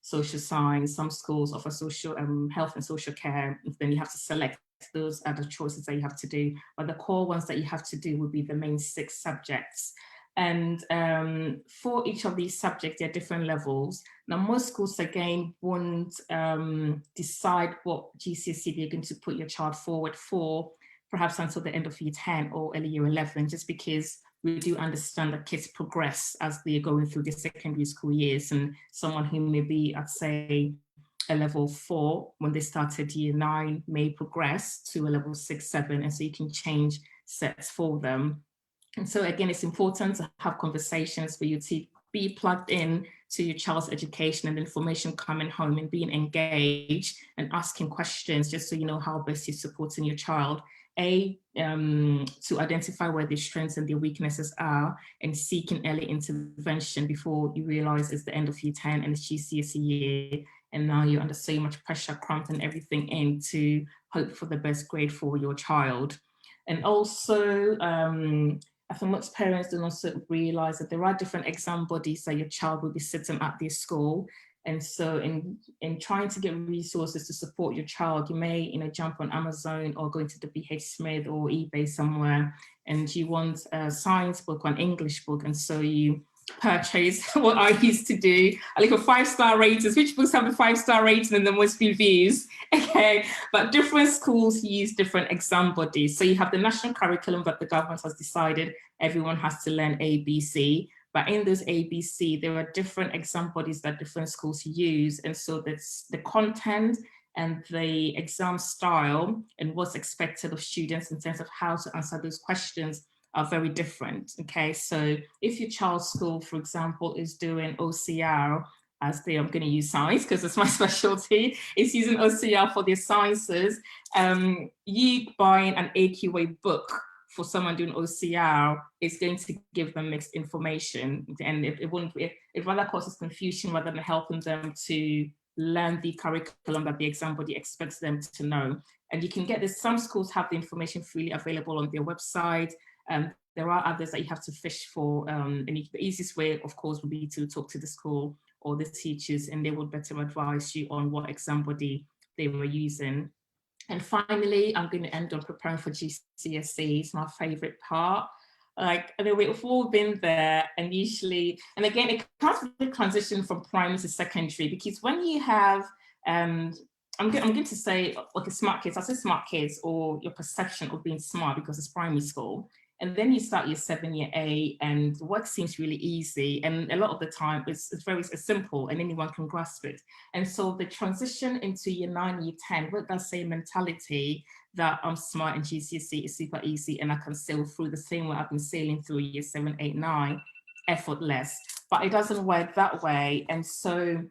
social science. Some schools offer social health and social care. Then you have to select those other choices that you have to do. But the core ones that you have to do would be the main 6 subjects. And for each of these subjects, there are different levels. Now, most schools, again, won't decide what GCSE they're going to put your child forward for, perhaps until the end of year 10 or early year 11, just because we do understand that kids progress as they're going through the secondary school years. And someone who may be at, say, a level 4 when they started year 9 may progress to a level 6, 7, and so you can change sets for them. And so again, it's important to have conversations for you to be plugged in to your child's education and information coming home, and being engaged and asking questions, just so you know how best you're supporting your child. To identify where their strengths and their weaknesses are, and seeking early intervention before you realize it's the end of year 10 and it's GCSE year, and now you're under so much pressure, cramping everything in to hope for the best grade for your child. And also, I think most parents don't also realize that there are different exam bodies that your child will be sitting at their school. And so in trying to get resources to support your child, you may jump on Amazon or go into the BH Smith or eBay somewhere, and you want a science book or an English book. And so you purchase what I used to do. I look for 5-star ratings, which books have the 5-star rating and the most reviews. Okay, but different schools use different exam bodies. So you have the national curriculum that the government has decided everyone has to learn ABC. But in those ABC, there are different exam bodies that different schools use. And so that's the content and the exam style and what's expected of students in terms of how to answer those questions are very different. Okay, so if your child's school, for example, is doing OCR, I'm going to use science because it's my specialty, is using OCR for their sciences, you buying an AQA book for someone doing OCR is going to give them mixed information, and it rather causes confusion rather than helping them to learn the curriculum that the exam body expects them to know. And you can get this, some schools have the information freely available on their website. There are others that you have to fish for, and the easiest way, of course, would be to talk to the school or the teachers, and they would better advise you on what exam body they were using. And finally, I'm going to end on preparing for GCSE. It's my favorite part. Like, I mean, we've all been there, and usually, and again, it comes with the transition from primary to secondary, because when you have, I'm going to say, okay, smart kids, I say smart kids, or your perception of being smart because it's primary school. And then you start your 7, year 8, and work seems really easy. And a lot of the time it's very simple and anyone can grasp it. And so the transition into year 9, year 10, with that same mentality that I'm smart and GCSE is super easy and I can sail through the same way I've been sailing through year 7, 8, 9, effortless. But it doesn't work that way. And so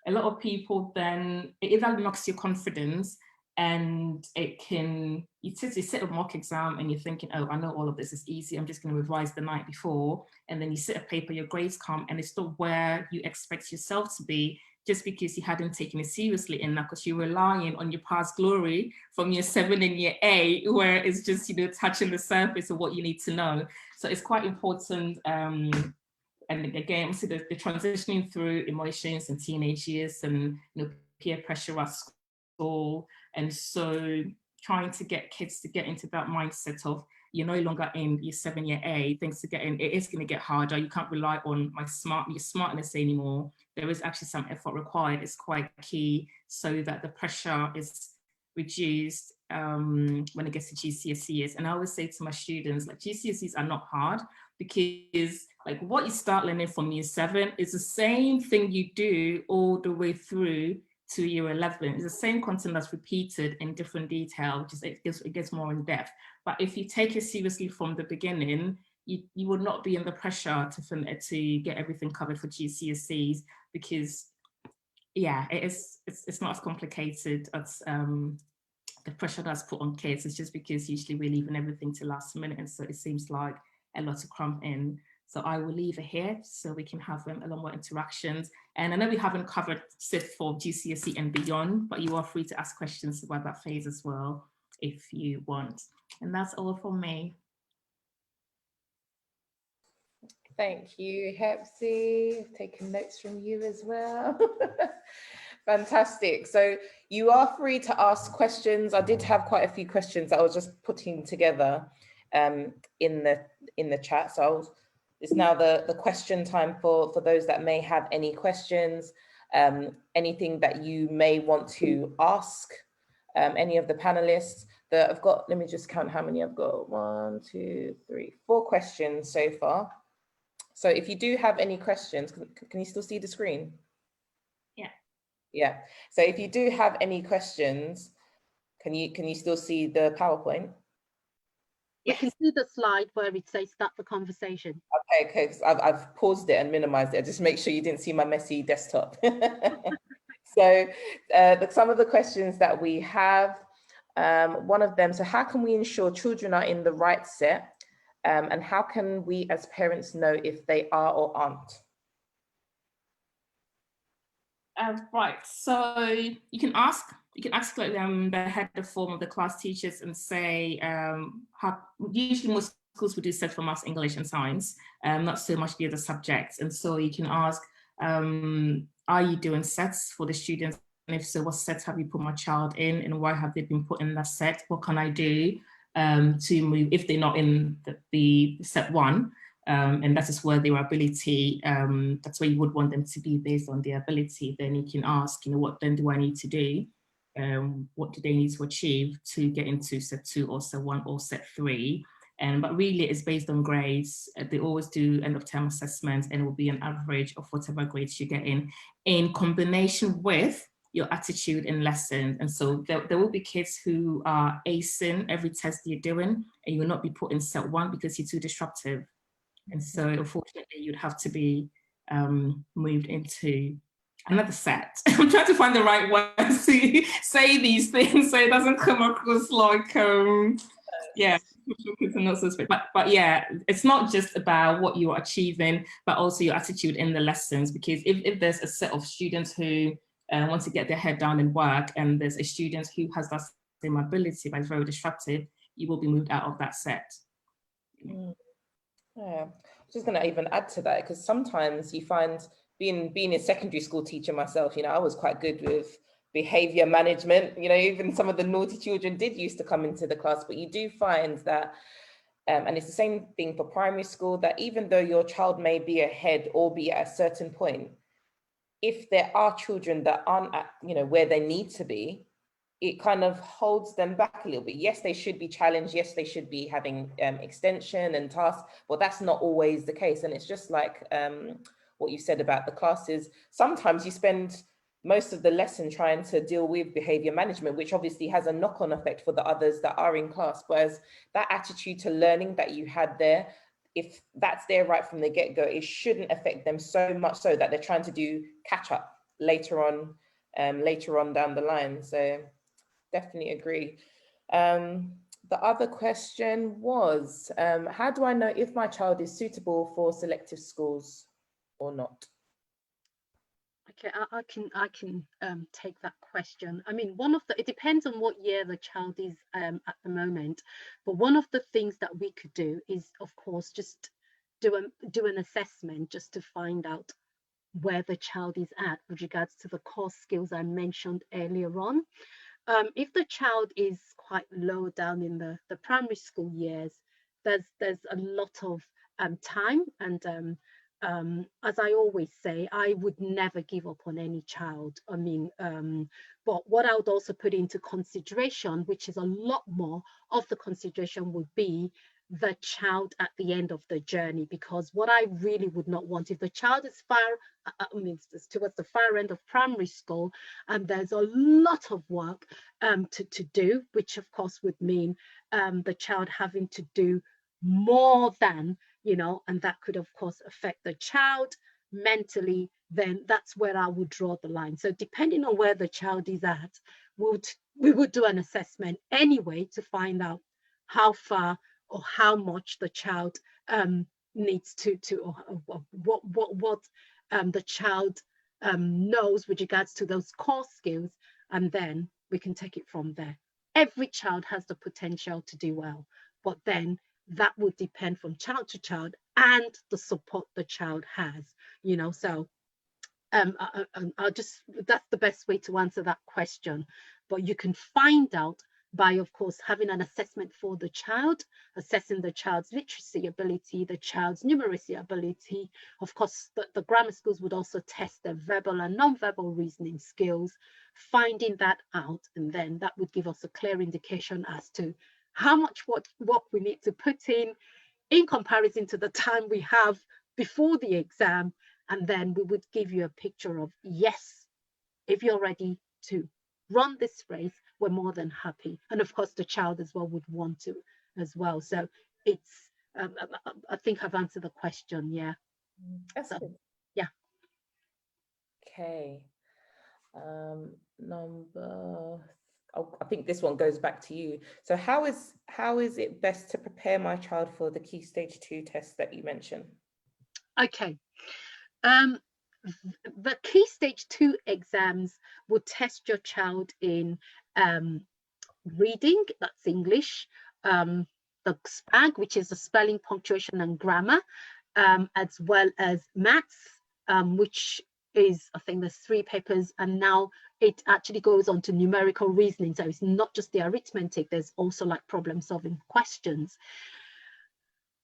a lot of people then, it either knocks your confidence, and it can, you sit a mock exam and you're thinking, oh, I know all of this is easy, I'm just going to revise the night before. And then you sit a paper, your grades come, and it's not where you expect yourself to be, just because you hadn't taken it seriously enough, because you're relying on your past glory from year 7 and year 8, where it's just, touching the surface of what you need to know. So it's quite important. And again, see the transitioning through emotions and teenage years and peer pressure at school. And so trying to get kids to get into that mindset of you're no longer in year 7, year 8, things to get in, it is going to get harder. You can't rely on your smartness anymore. There is actually some effort required. It's quite key so that the pressure is reduced when it gets to GCSEs. And I always say to my students, like, GCSEs are not hard, because like what you start learning from year 7 is the same thing you do all the way through to year 11. It's the same content that's repeated in different detail, which is it gets more in depth. But if you take it seriously from the beginning, you would not be in the pressure to get everything covered for GCSEs, because yeah, it's not as complicated as the pressure that's put on kids. It's just because usually we're leaving everything to last minute, and so it seems like a lot to cram in. So I will leave it here so we can have a lot more interactions. And I know we haven't covered SIF for GCSE and beyond, but you are free to ask questions about that phase as well if you want. And that's all from me. Thank you, Hepsi. Taking notes from you as well. Fantastic. So you are free to ask questions. I did have quite a few questions that I was just putting together in the chat. So it's now the question time for those that may have any questions, anything that you may want to ask any of the panelists. I've got, let me just count how many I've got. 1, 2, 3, 4 questions so far. So if you do have any questions, can you still see the screen? Yeah. Yeah. So if you do have any questions, can you still see the PowerPoint? Yes. We can see the slide where it says start the conversation. Okay, because I've paused it and minimized it. Just make sure you didn't see my messy desktop. So some of the questions that we have, one of them, so how can we ensure children are in the right set? And how can we as parents know if they are or aren't? Right, so you can ask like the head of form of the class teachers and say, usually most schools would do set for maths, English and science, not so much the other subjects. And so you can ask, are you doing sets for the students? And if so, what sets have you put my child in, and why have they been put in that set? What can I do to move if they're not in the set one? And that is where their ability, that's where you would want them to be based on their ability. Then you can ask, what then do I need to do? What do they need to achieve to get into set 2 or set 1 or set 3? But really it's based on grades. They always do end of term assessments, and it will be an average of whatever grades you get in combination with your attitude in lessons. And so there will be kids who are acing every test you're doing, and you will not be put in set 1 because you're too disruptive. And so unfortunately you'd have to be moved into another set. I'm trying to find the right words to say these things so it doesn't come across like, yeah, but yeah, it's not just about what you're achieving, but also your attitude in the lessons. Because if there's a set of students who want to get their head down and work, and there's a student who has that same ability but is very disruptive, you will be moved out of that set. Yeah, I'm just going to even add to that, because sometimes you find, being a secondary school teacher myself, I was quite good with behavior management. Even some of the naughty children did used to come into the class, but you do find that, and it's the same thing for primary school, that even though your child may be ahead or be at a certain point, if there are children that aren't at, where they need to be, it kind of holds them back a little bit. Yes, they should be challenged. Yes, they should be having extension and tasks, but that's not always the case. And it's just like what you said about the classes. Sometimes you spend most of the lesson trying to deal with behavior management, which obviously has a knock-on effect for the others that are in class. Whereas that attitude to learning that you had there, if that's there right from the get-go, it shouldn't affect them so much so that they're trying to do catch-up later on down the line. So definitely agree. The other question was, how do I know if my child is suitable for selective schools or not? Okay, I can take that question. I mean, it depends on what year the child is at the moment, but one of the things that we could do is, of course, just do an assessment just to find out where the child is at with regards to the core skills I mentioned earlier on. If the child is quite low down in the primary school years, there's a lot of time, and as I always say, I would never give up on any child. I mean, but what I would also put into consideration, which is a lot more of the consideration, would be the child at the end of the journey, because what I really would not want, if the child is far, towards the far end of primary school, and there's a lot of work to do, which of course would mean the child having to do more than, you know, and that could of course affect the child mentally, then that's where I would draw the line. So depending on where the child is at, we would do an assessment anyway to find out how far or how much the child needs or what the child knows with regards to those core skills, and then we can take it from there. Every child has the potential to do well, but then that would depend from child to child and the support the child has, you know. So I'll just, that's the best way to answer that question. But you can find out by, of course, having an assessment for the child, assessing the child's literacy ability, the child's numeracy ability. Of course, the grammar schools would also test their verbal and non-verbal reasoning skills, finding that out, and then that would give us a clear indication as to how much work we need to put in comparison to the time we have before the exam. And then we would give you a picture of, yes, if you're ready to run this race, we're more than happy. And of course, the child as well would want to as well. So it's, I think I've answered the question. Yeah. That's so, good. Yeah. Okay. I think this one goes back to you. So how is it best to prepare my child for the Key Stage 2 test that you mentioned? Okay. The Key Stage 2 exams will test your child in reading, that's English, the SPAG, which is the spelling, punctuation and grammar, as well as maths, which is, I think there's 3 papers, and now it actually goes on to numerical reasoning. So it's not just the arithmetic, there's also like problem solving questions.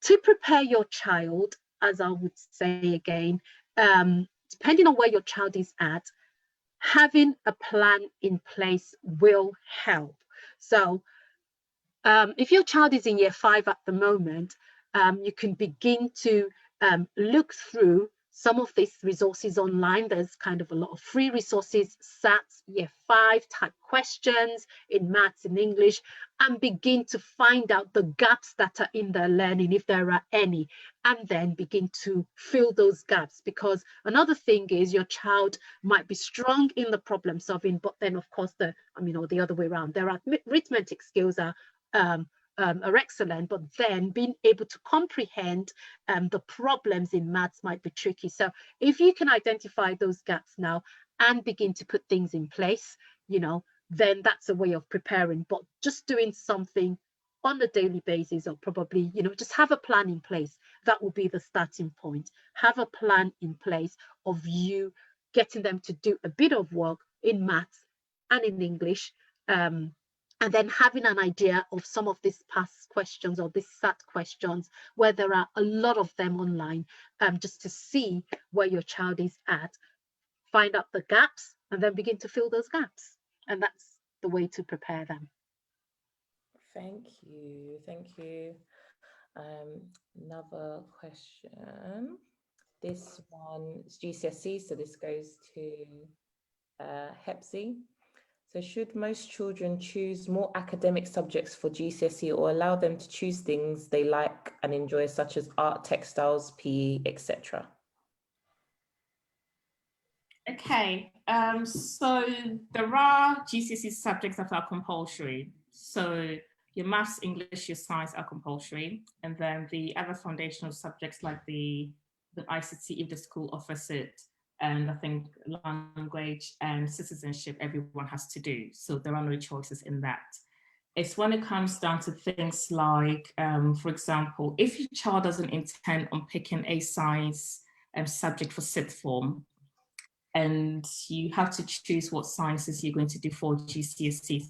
To prepare your child, as I would say again, depending on where your child is at, having a plan in place will help. So if your child is in year 5 at the moment, you can begin to look through some of these resources online. There's kind of a lot of free resources, SATs, year 5 type questions in maths and English, and begin to find out the gaps that are in their learning, if there are any, and then begin to fill those gaps. Because another thing is your child might be strong in the problem solving, but then of course the other way around, their arithmetic skills are excellent, but then being able to comprehend the problems in maths might be tricky. So if you can identify those gaps now and begin to put things in place, you know, then that's a way of preparing. But just doing something on a daily basis, or probably, you know, just have a plan in place. That will be the starting point. Have a plan in place of you getting them to do a bit of work in maths and in English, and then having an idea of some of these past questions or these SAT questions, where there are a lot of them online, just to see where your child is at, find out the gaps, and then begin to fill those gaps. And that's the way to prepare them. Thank you. Thank you. Another question. This one is GCSE, so this goes to Hepsi. So should most children choose more academic subjects for GCSE, or allow them to choose things they like and enjoy, such as art, textiles, PE, etc.? Okay, so there are GCSE subjects that are compulsory. So your maths, English, your science are compulsory. And then the other foundational subjects like the ICT, if the school offers it, and I think language and citizenship, everyone has to do. So there are no choices in that. It's when it comes down to things like, for example, if your child doesn't intend on picking a science subject for sixth form, and you have to choose what sciences you're going to do for GCSE. So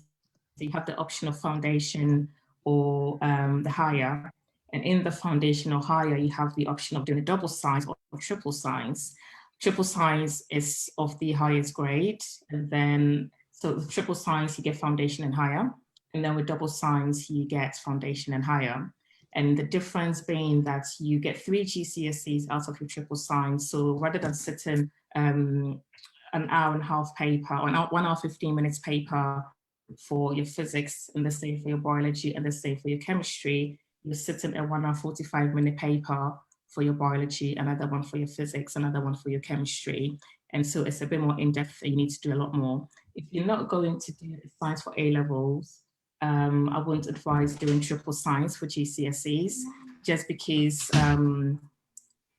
you have the option of foundation or the higher. And in the foundation or higher, you have the option of doing a double science or triple science. Triple science is of the highest grade. And then, so with triple science, you get foundation and higher. And then with double science, you get foundation and higher. And the difference being that you get 3 GCSEs out of your triple science. So rather than sitting an hour and a half paper, or 1 hour 15 minutes paper for your physics, and the same for your biology, and the same for your chemistry, you're sitting a 1 hour 45-minute paper for your biology, another one for your physics, another one for your chemistry. And so it's a bit more in-depth, and you need to do a lot more. If you're not going to do science for A-levels, I wouldn't advise doing triple science for GCSEs, just because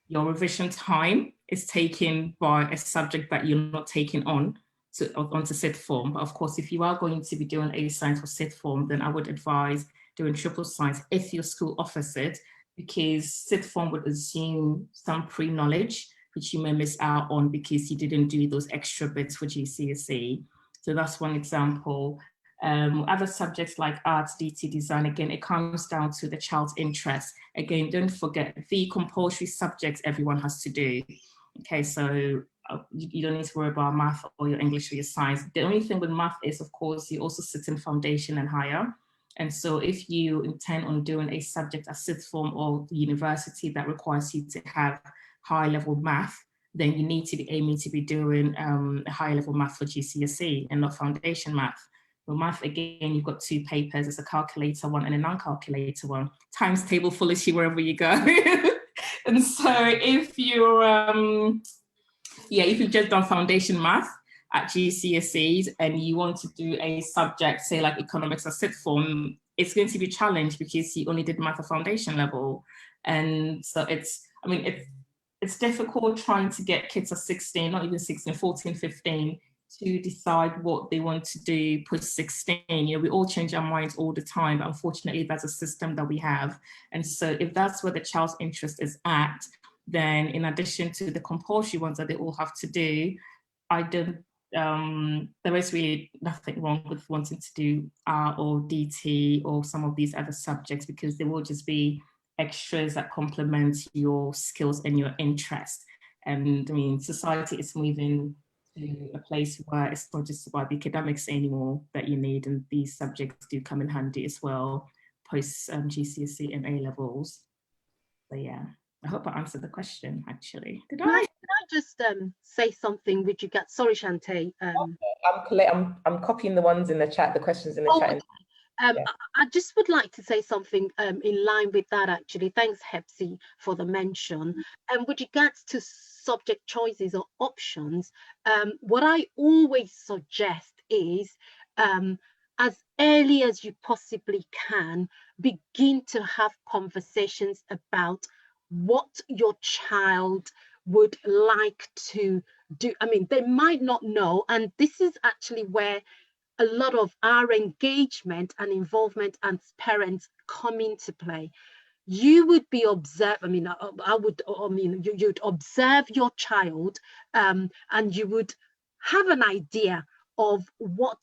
your revision time is taken by a subject that you're not taking onto sixth form. But of course, if you are going to be doing A science for sixth form, then I would advise doing triple science if your school offers it, because sixth form would assume some pre-knowledge, which you may miss out on because you didn't do those extra bits for GCSE. So that's one example. Other subjects like arts, DT, design, again, it comes down to the child's interest. Again, don't forget the compulsory subjects everyone has to do. Okay, so you don't need to worry about math or your English or your science. The only thing with math is, of course, you also sit in foundation and higher. And so if you intend on doing a subject at sixth form or university that requires you to have high level math, then you need to be aiming to be doing a high level math for GCSE and not foundation math. For math, again, you've got 2 papers. It's a calculator one and a non-calculator one. Times table follows you wherever you go. And so if you're, if you've just done foundation math at GCSEs and you want to do a subject, say like economics or sixth form, it's going to be a challenge because you only did math at foundation level. And so it's difficult trying to get kids at 16, not even 16, 14, 15, to decide what they want to do post 16. You know, we all change our minds all the time, but unfortunately that's a system that we have. And so if that's where the child's interest is at, then in addition to the compulsory ones that they all have to do, there is really nothing wrong with wanting to do art or DT or some of these other subjects, because they will just be extras that complement your skills and your interest. And I mean, society is moving to a place where it's not just about the academics anymore that you need, and these subjects do come in handy as well post GCSE and A levels. So yeah, I hope I answered the question. Actually, did I? Can I just say something with regard? Sorry, Shantae. I'm copying the ones in the chat, the questions in the chat. Okay. I just would like to say something in line with that, actually. Thanks, Hepsi, for the mention. And with regards to subject choices or options, what I always suggest is, as early as you possibly can, begin to have conversations about what your child would like to do. I mean, they might not know, and this is actually where a lot of our engagement and involvement as parents come into play. You would be observed. I mean, you'd observe your child, and you would have an idea of what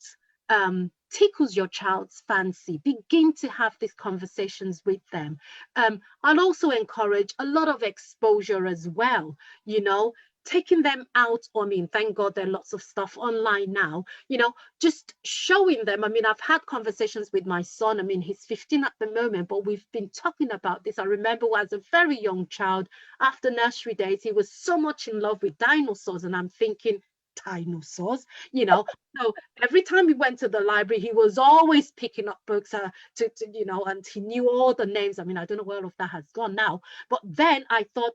tickles your child's fancy. Begin to have these conversations with them. I'll also encourage a lot of exposure as well, you know, taking them out. I mean, thank God there are lots of stuff online now, you know, just showing them. I mean, I've had conversations with my son. I mean, he's 15 at the moment, but we've been talking about this. I remember as a very young child, after nursery days, he was so much in love with dinosaurs, and I'm thinking, dinosaurs, you know. So every time we went to the library, he was always picking up books to you know, and he knew all the names. I mean, I don't know where all of that has gone now, but then I thought,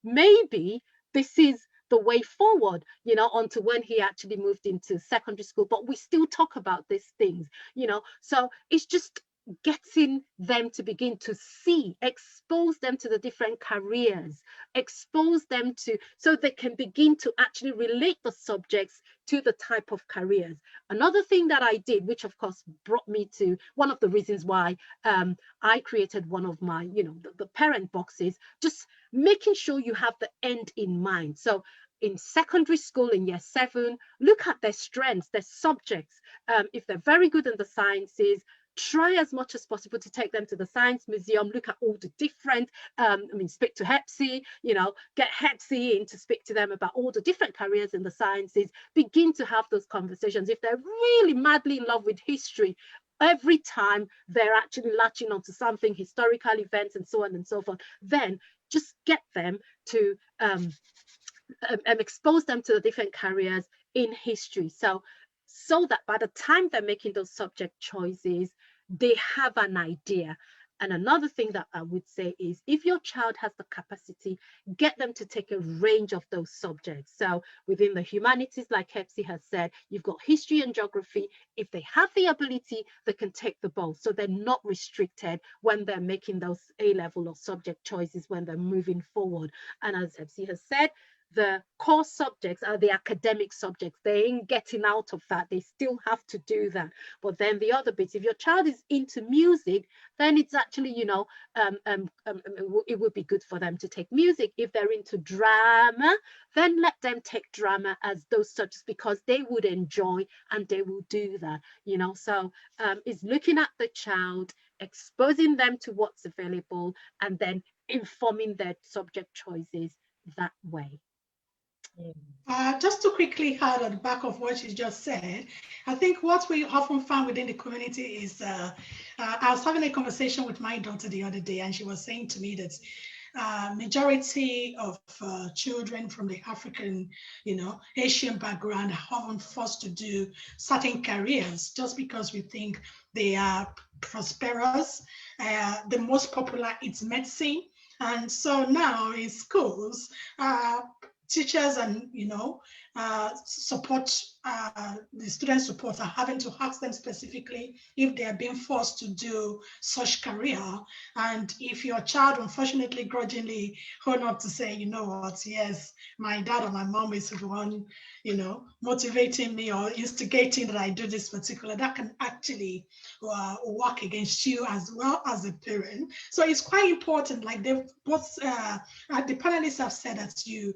maybe this is the way forward, you know, until when he actually moved into secondary school. But we still talk about these things, you know. So it's just getting them to begin to see, expose them to the different careers, expose them to, so they can begin to actually relate the subjects to the type of careers. Another thing that I did, which of course brought me to one of the reasons why I created one of my, you know, the parent boxes, just making sure you have the end in mind. So in secondary school, in year 7, look at their strengths, their subjects. If they're very good in the sciences, try as much as possible to take them to the science museum, look at all the different, speak to Hepsi, you know, get Hepsi in to speak to them about all the different careers in the sciences, begin to have those conversations. If they're really madly in love with history, every time they're actually latching onto something, historical events and so on and so forth, then just get them to expose them to the different careers in history. So that by the time they're making those subject choices, they have an idea. And another thing that I would say is, if your child has the capacity, get them to take a range of those subjects. So within the humanities, like Hepsi has said, you've got history and geography. If they have the ability, they can take the both. So they're not restricted when they're making those A-level or subject choices when they're moving forward. And as Hepsi has said, the core subjects are the academic subjects. They ain't getting out of that. They still have to do that. But then the other bits, if your child is into music, then it's actually, it would be good for them to take music. If they're into drama, then let them take drama as those subjects, because they would enjoy and they will do that, So it's looking at the child, exposing them to what's available, and then informing their subject choices that way. Just to quickly add on the back of what you just said, I think what we often find within the community is, I was having a conversation with my daughter the other day, and she was saying to me that majority of children from the African, Asian background are often forced to do certain careers just because we think they are prosperous. The most popular is medicine. And so now in schools, teachers and support, the student support are having to ask them specifically if they are being forced to do such career. And if your child unfortunately grudgingly hold up to say, you know what, yes, my dad or my mom is the one, motivating me or instigating that I do this particular, that can actually work against you as well as a parent. So it's quite important, like the panelists have said, that you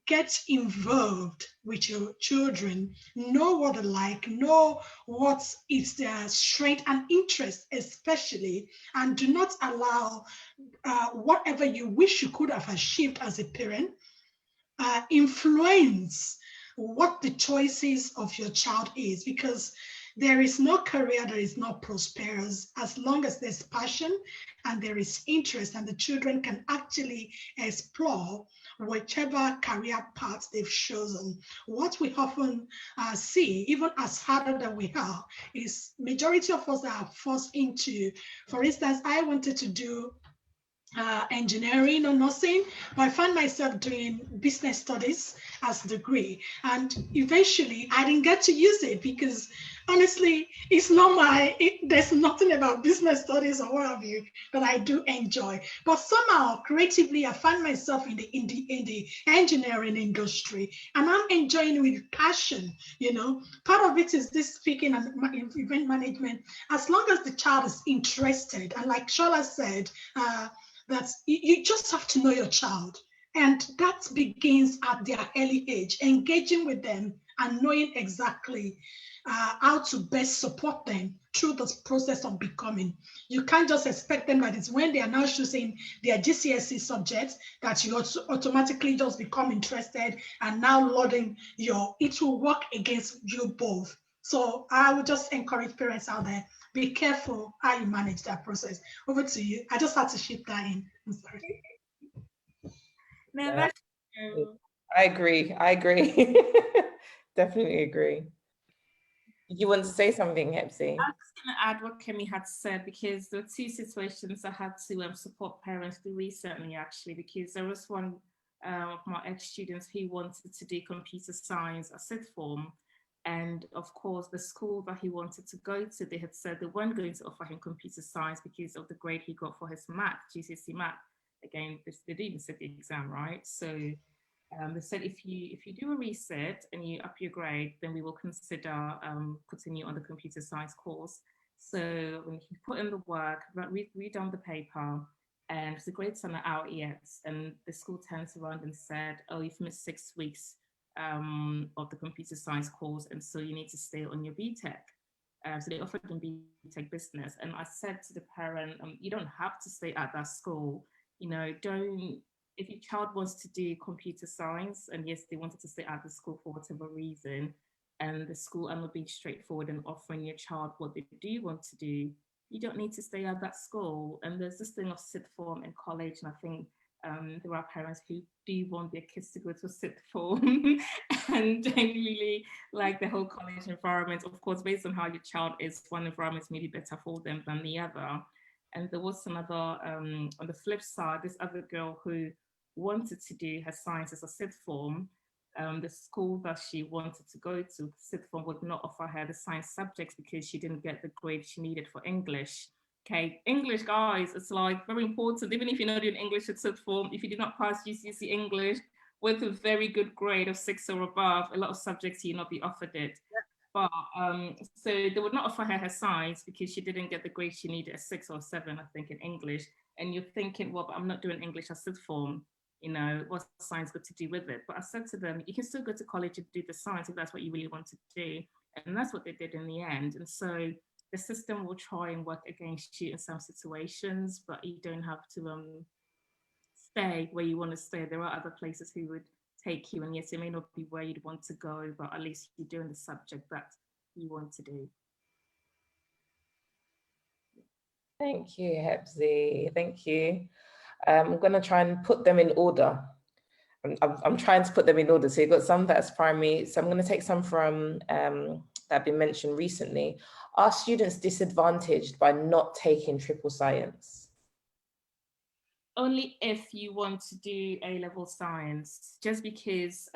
get involved with your children, know what they like, know what is their strength and interest, especially, and do not allow whatever you wish you could have achieved as a parent influence what the choices of your child is, because there is no career that is not prosperous as long as there's passion and there is interest, and the children can actually explore whichever career path they've chosen. What we often see, even as harder than we are, is majority of us are forced into, for instance, I wanted to do engineering or nursing, but I found myself doing business studies as a degree, and eventually I didn't get to use it because honestly it's not there's nothing about business studies or what have you that I do enjoy, but somehow creatively I find myself in the engineering industry, and I'm enjoying it with passion. Part of it is this speaking and event management, as long as the child is interested, and like Shola said, that you just have to know your child, and that begins at their early age, engaging with them and knowing exactly how to best support them through this process of becoming. You can't just expect them that it's when they are now choosing their GCSE subjects that you automatically just become interested and now loading it will work against you both. So I would just encourage parents out there, be careful how you manage that process. Over to you. I just had to shift that in. I'm sorry. No, that's true. I agree. Definitely agree. You want to say something, Hepsi? I was going to add what Kemi had said, because there were two situations I had to support parents through recently, actually, because there was one of my ex-students who wanted to do computer science at sixth form. And of course, the school that he wanted to go to, they had said they weren't going to offer him computer science because of the grade he got for his math, GCSE math. Again, they didn't even sit the exam, right? So they said if you do a reset and you up your grade, then we will consider putting you on the computer science course. So when he put in the work, redone the paper, and the grades are not out yet, and the school turns around and said, oh, you've missed 6 weeks of the computer science course, and so you need to stay on your BTEC. So they offered him BTEC business, and I said to the parent, you don't have to stay at that school. If your child wants to do computer science, and yes, they wanted to stay at the school for whatever reason, and the school are not being straightforward and offering your child what they do want to do, you don't need to stay at that school. And there's this thing of sixth form in college, and I think there are parents who do want their kids to go to sixth form and don't really like the whole college environment. Of course, based on how your child is, one environment may be better for them than the other. And there was another, on the flip side, this other girl who wanted to do her science as a sixth form. The school that she wanted to go to, sixth form, would not offer her the science subjects because she didn't get the grade she needed for English. Okay, English, guys, it's like very important. Even if you're not doing English at sixth form, if you did not pass GCSE English with a very good grade of 6 or above, a lot of subjects you'll not be offered it. But so they would not offer her science because she didn't get the grade she needed, a 6 or 7, I think, in English. And you're thinking, well, but I'm not doing English at sixth form. You know, what's science got to do with it? But I said to them, you can still go to college and do the science if that's what you really want to do. And that's what they did in the end. And so the system will try and work against you in some situations, but you don't have to stay where you want to stay. There are other places who would take you, and yes, it may not be where you'd want to go, but at least you're doing the subject that you want to do. Thank you, Hepsi. Thank you. I'm going to try and put them in order. I'm trying to put them in order. So you've got some that's primary. So I'm going to take some from that have been mentioned recently. Are students disadvantaged by not taking triple science? Only if you want to do A-level science, just because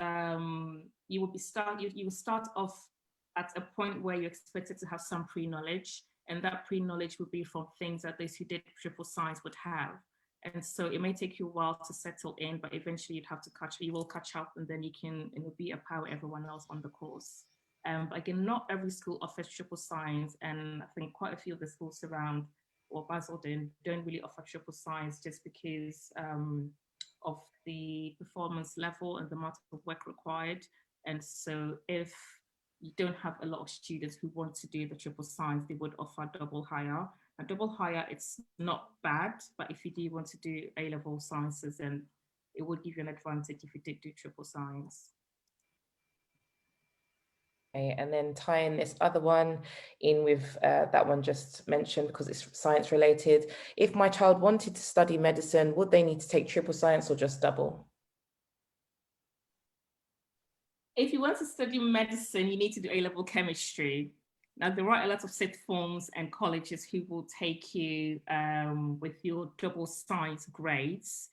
you will start off at a point where you're expected to have some pre-knowledge, and that pre-knowledge will be from things that those who did triple science would have. And so it may take you a while to settle in, but eventually you will catch up, and then it will be a power everyone else on the course. But again, not every school offers triple science, and I think quite a few of the schools around or Basildon don't really offer triple science just because of the performance level and the amount of work required. And so if you don't have a lot of students who want to do the triple science, they would offer double higher. A double higher, it's not bad, but if you do want to do A-level sciences, then it would give you an advantage if you did do triple science. Okay, and then tying this other one in with that one just mentioned because it's science related. If my child wanted to study medicine, would they need to take triple science or just double? If you want to study medicine, you need to do A-level chemistry. Now, there are a lot of sixth forms and colleges who will take you with your double science grades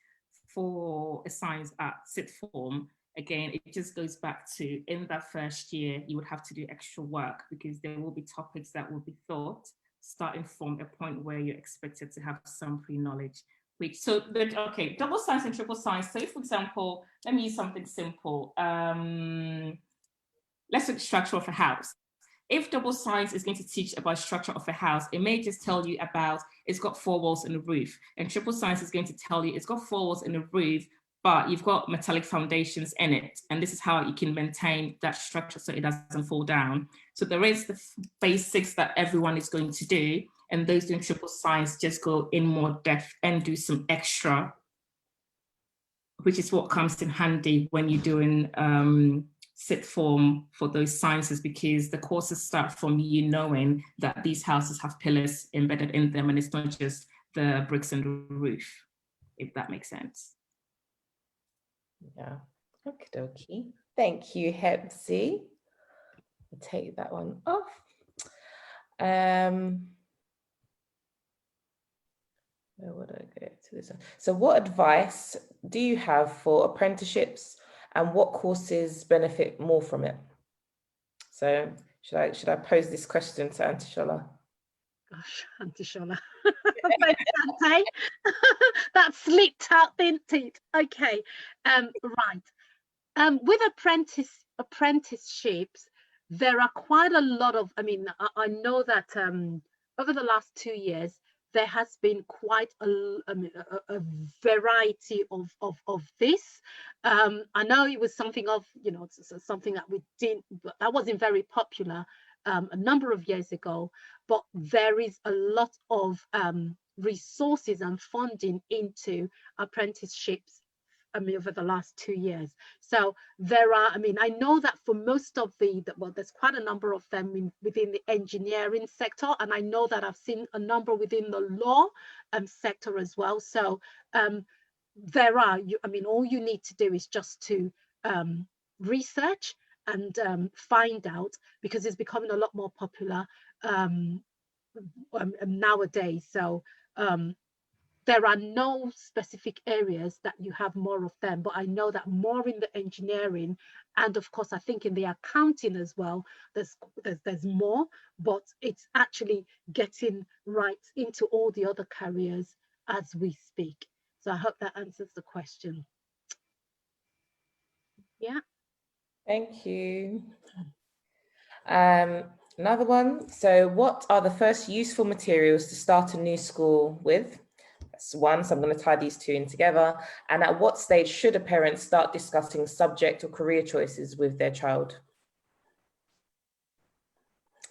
for a science at sixth form. Again, it just goes back to, in that first year, you would have to do extra work because there will be topics that will be taught starting from a point where you're expected to have some pre-knowledge. Okay, double science and triple science. So if, for example, let me use something simple. Let's look at the structure of a house. If double science is going to teach about structure of a house, it may just tell you about it's got 4 walls and a roof. And triple science is going to tell you it's got 4 walls and a roof, but you've got metallic foundations in it. And this is how you can maintain that structure so it doesn't fall down. So there is the basics that everyone is going to do. And those doing triple science just go in more depth and do some extra, which is what comes in handy when you're doing sixth form for those sciences, because the courses start from you knowing that these houses have pillars embedded in them and it's not just the bricks and the roof, if that makes sense. Yeah, okie dokie. Thank you, Hepsi. I'll take that one off. Where would I go to this one? So what advice do you have for apprenticeships and what courses benefit more from it? So should I pose this question to Auntie Shola? Gosh, Auntie Shola. That slipped out, didn't it? Okay, right. With apprenticeships, there are quite a lot of, I know that over the last 2 years, there has been quite a variety of this. I know it was something of, something that we didn't, that wasn't very popular a number of years ago, but there is a lot of resources and funding into apprenticeships over the last 2 years. So there are, I know that for most of well, there's quite a number of them within the engineering sector, and I know that I've seen a number within the law sector as well. So there are, all you need to do is just to research and find out, because it's becoming a lot more popular nowadays. So there are no specific areas that you have more of them, but I know that more in the engineering, and of course I think in the accounting as well, there's more, but it's actually getting right into all the other careers as we speak. So I hope that answers the question. Yeah. Thank you. Another one. So what are the first useful materials to start a new school with? That's one. So I'm going to tie these two in together. And at what stage should a parent start discussing subject or career choices with their child?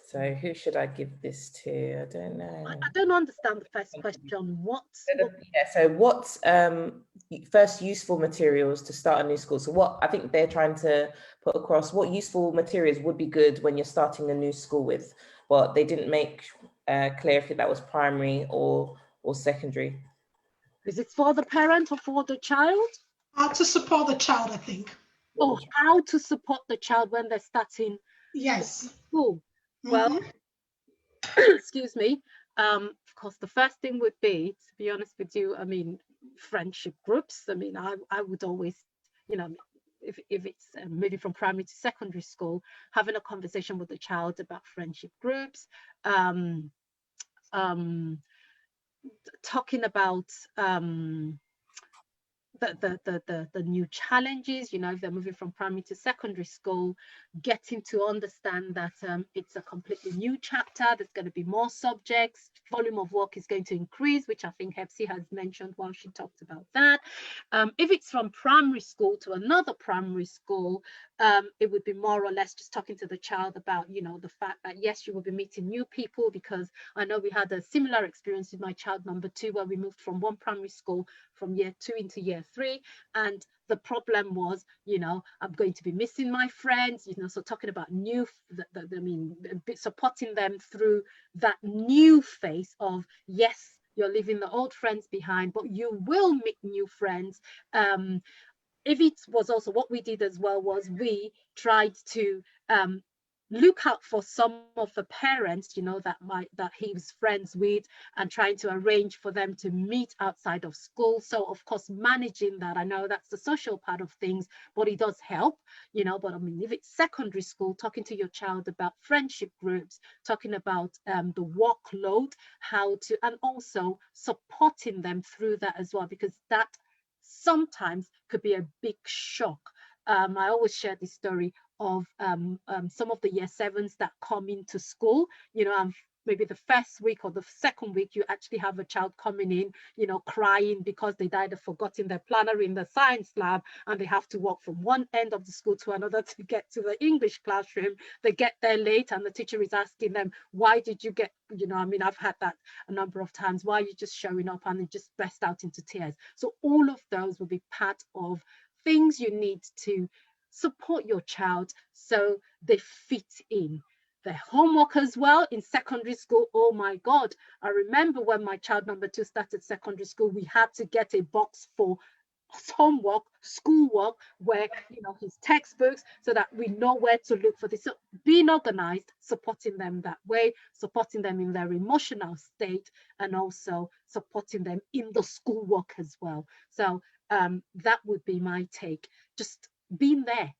So who should I give this to? I don't know. I don't understand the first question. So what's first useful materials to start a new school? So what I think they're trying to put across, what useful materials would be good when you're starting a new school with, but they didn't make clear if that was primary or secondary. Is it for the parent or for the child? How to support the child, I think. Oh, how to support the child when they're starting school. Well, excuse me. Of course, the first thing would be, to be honest with you, friendship groups. I would always, if it's maybe from primary to secondary school, having a conversation with the child about friendship groups, talking about the new challenges, if they're moving from primary to secondary school, getting to understand that it's a completely new chapter. There's going to be more subjects, volume of work is going to increase, which I think Hepsi has mentioned while she talked about that. If it's from primary school to another primary school, it would be more or less just talking to the child about, the fact that yes, you will be meeting new people, because I know we had a similar experience with my child number 2, where we moved from one primary school from year 2 into year 3, and the problem was, I'm going to be missing my friends, so talking about supporting them through that new phase of, yes, you're leaving the old friends behind, but you will meet new friends. If it was also what we did as well, was we tried to look out for some of the parents, that he was friends with, and trying to arrange for them to meet outside of school. So of course, managing that, I know that's the social part of things, but it does help, but if it's secondary school, talking to your child about friendship groups, talking about the workload, and also supporting them through that as well, because that sometimes could be a big shock. I always share this story of some of the year 7s that come into school, maybe the first week or the second week, you actually have a child coming in, crying because they'd either forgotten their planner in the science lab, and they have to walk from one end of the school to another to get to the English classroom. They get there late, and the teacher is asking them, why did you get, I've had that a number of times, why are you just showing up? And they just burst out into tears. So all of those will be part of things you need to support your child so they fit in. Their homework as well in secondary school, oh my God, I remember when my child number 2 started secondary school, we had to get a box for homework, schoolwork, where his textbooks, so that we know where to look for this. So being organized, supporting them that way, supporting them in their emotional state, and also supporting them in the schoolwork as well. So that would be my take. Just being there,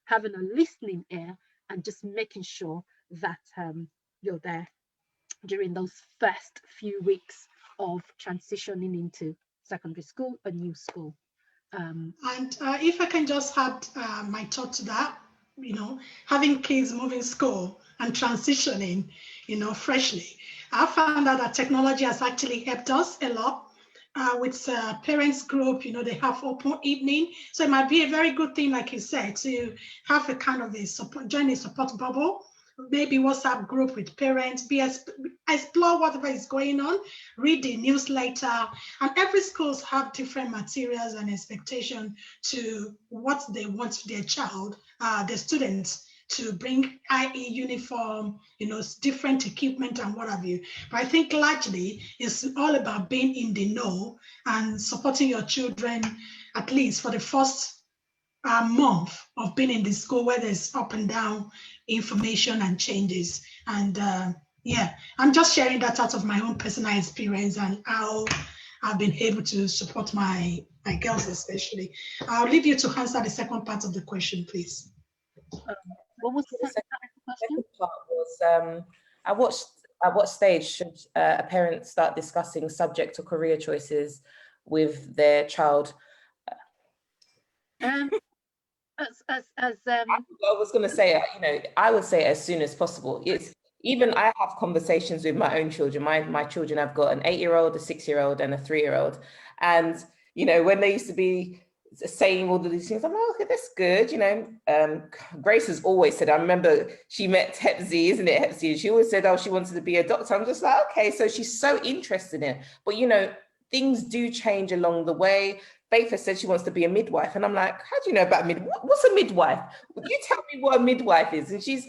having a listening ear, and just making sure that you're there during those first few weeks of transitioning into secondary school, a new school. And if I can just add my thought to that, having kids moving school and transitioning, freshly, I found out that technology has actually helped us a lot. With parents group, they have open evening. So it might be a very good thing, like you said, to have a kind of join a support bubble maybe WhatsApp group with parents, explore whatever is going on, read the newsletter, and every schools have different materials and expectation to what they want their child, their students to bring, i.e. uniform, different equipment and what have you. But I think largely it's all about being in the know and supporting your children, at least for the first month of being in the school where there's up and down information and changes. And yeah, I'm just sharing that out of my own personal experience and how I've been able to support my girls especially. I'll leave you to answer the second part of the question, please. What was the second part of the question? Was at what stage should a parent start discussing subject or career choices with their child? I was going to say, I would say as soon as possible. Even I have conversations with my own children. My children, I've got an 8-year-old, a 6-year-old, and a 3-year-old. And, when they used to be saying all of these things, I'm like, okay, that's good. Grace has always said, I remember she met Hepzi, isn't it, Hepzi? She always said, oh, she wanted to be a doctor. I'm just like, okay, so she's so interested in it. But, things do change along the way. Faith has said she wants to be a midwife. And I'm like, how do you know about midwife? What's a midwife? You tell me what a midwife is. And she's,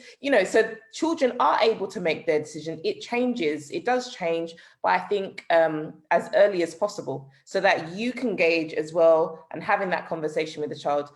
so children are able to make their decision. It changes, it does change, but I think as early as possible so that you can gauge as well and having that conversation with the child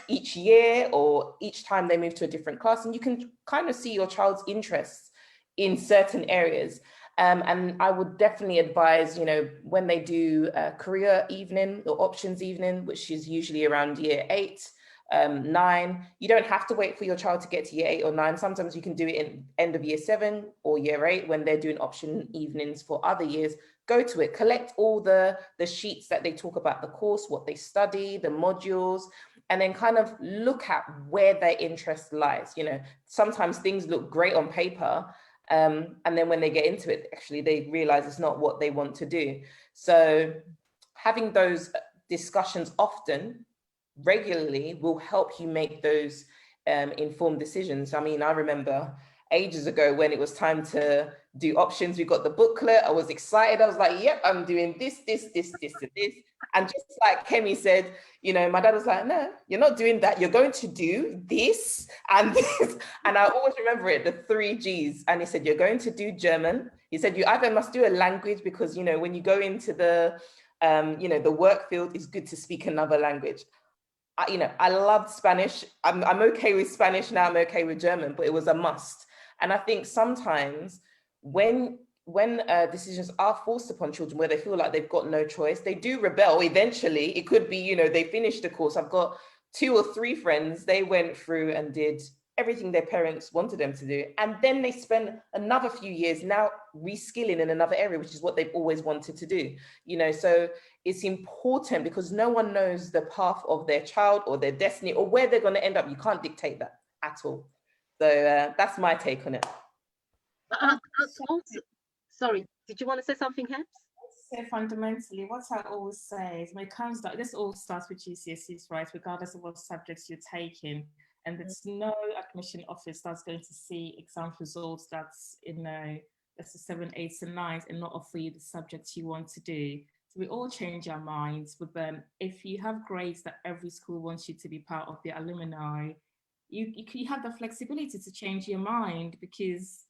each year or each time they move to a different class, and you can kind of see your child's interests in certain areas. And I would definitely advise, when they do a career evening or options evening, which is usually around year 8, 9, you don't have to wait for your child to get to year 8 or 9. Sometimes you can do it in end of year 7 or year 8 when they're doing option evenings for other years. Go to it, collect all the sheets that they talk about the course, what they study, the modules, and then kind of look at where their interest lies. Sometimes things look great on paper, and then when they get into it, actually, they realize it's not what they want to do. So having those discussions often, regularly, will help you make those informed decisions. I mean, I remember ages ago when it was time to do options, we got the booklet. I was excited. I was like, yep, I'm doing this, and this. And just like Kemi said, my dad was like, no, you're not doing that. You're going to do this and this. And I always remember it, the 3 Gs. And he said, you're going to do German. He said, you either must do a language because, when you go into the, the work field, it's good to speak another language. I loved Spanish. I'm okay with Spanish now. I'm okay with German, but it was a must. And I think sometimes when decisions are forced upon children where they feel like they've got no choice, they do rebel eventually. It could be, they finished the course. I've got 2 or 3 friends, they went through and did everything their parents wanted them to do. And then they spend another few years now reskilling in another area, which is what they've always wanted to do. So it's important because no one knows the path of their child or their destiny or where they're going to end up. You can't dictate that at all. So that's my take on it. Sorry, did you want to say something, Heps? So fundamentally, what I always say is when it comes to this, all starts with GCSEs, right? Regardless of what subjects you're taking, and there's no admission office that's going to see exam results that's that's the 7, 8s, and 9s, and not offer you the subjects you want to do. So we all change our minds. But then, if you have grades that every school wants you to be part of the alumni, you have the flexibility to change your mind because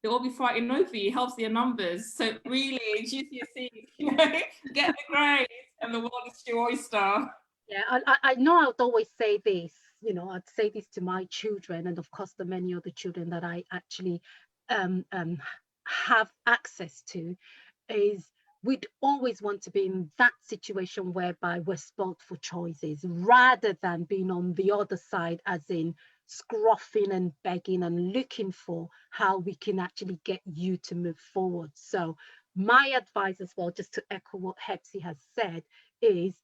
they'll all be fighting over you. It helps their numbers. So really, GCSE, get the grades, and the world is your oyster. Yeah, I know I would always say this. I'd say this to my children, and of course the many other children that I actually have access to, is we'd always want to be in that situation whereby we're spoiled for choices rather than being on the other side, as in scruffing and begging and looking for how we can actually get you to move forward. So my advice as well, just to echo what Hepsi has said, is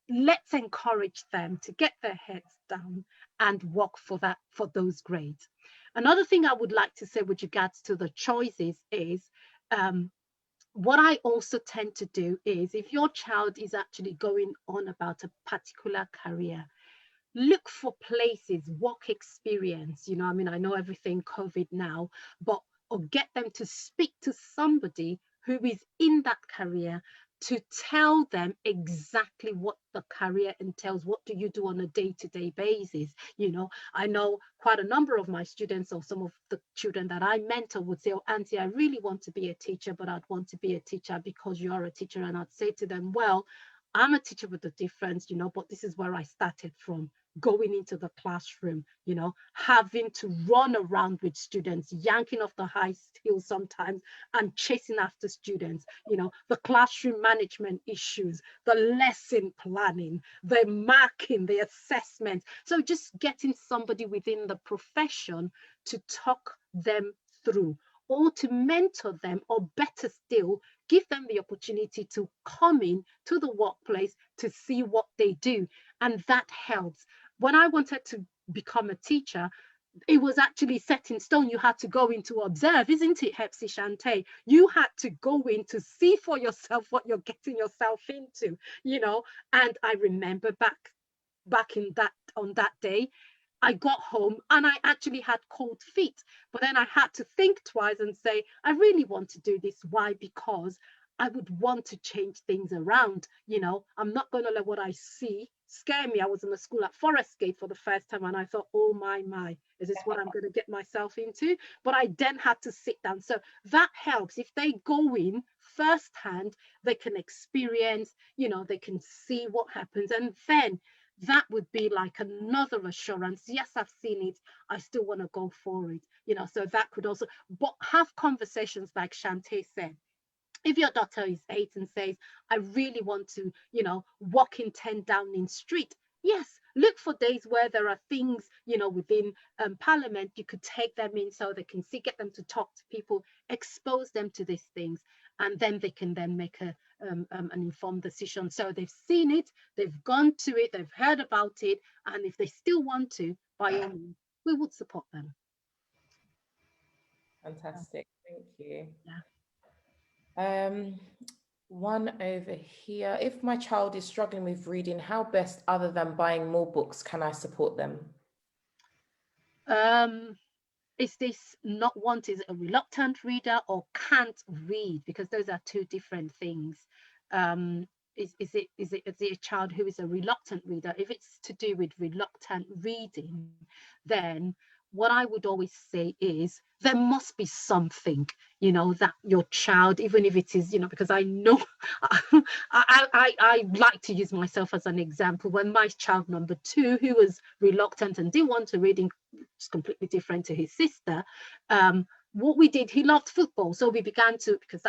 let's encourage them to get their heads down and work for those grades. Another thing I would like to say with regards to the choices is what I also tend to do is if your child is actually going on about a particular career, look for places, work experience, I mean, I know everything COVID now, but or get them to speak to somebody who is in that career to tell them exactly what the career entails. What do you do on a day-to-day basis? I know quite a number of my students, or some of the children that I mentor, would say, oh, Auntie, I really want to be a teacher, but I'd want to be a teacher because you are a teacher. And I'd say to them, well, I'm a teacher with a difference, but this is where I started from, going into the classroom, having to run around with students, yanking off the high heels sometimes and chasing after students, the classroom management issues, the lesson planning, the marking, the assessment. So just getting somebody within the profession to talk them through, or to mentor them, or better still, give them the opportunity to come in to the workplace to see what they do. And that helps. When I wanted to become a teacher, it was actually set in stone. You had to go in to observe, isn't it, Hepsi Shante? You had to go in to see for yourself what you're getting yourself into, And I remember back in that, on that day, I got home and I actually had cold feet, but then I had to think twice and say, I really want to do this. Why? Because I would want to change things around. I'm not going to let what I see scare me. I was in the school at Forest Gate for the first time and I thought, oh my, is this what I'm going to get myself into? But I then had to sit down. So that helps. If they go in firsthand, they can experience, they can see what happens. And then that would be like another assurance. Yes, I've seen it. I still want to go for it. So that could also, but have conversations like Shante said. If your daughter is 8 and says, I really want to, walk in 10 Downing Street. Yes, look for days where there are things, within Parliament, you could take them in so they can see, get them to talk to people, expose them to these things, and then they can then make an informed decision. So they've seen it, they've gone to it, they've heard about it, and if they still want to, by all means, we would support them. Fantastic, thank you. Yeah. One over here. If my child is struggling with reading, how best, other than buying more books, can I support them? Is this not want, is a reluctant reader or can't read? Because those are two different things. Is it a child who is a reluctant reader? If it's to do with reluctant reading, then what I would always say is there must be something, that your child, even if it is, because I know I like to use myself as an example. When my child number 2, who was reluctant and didn't want to read, it's completely different to his sister, what we did, he loved football, so we began to, because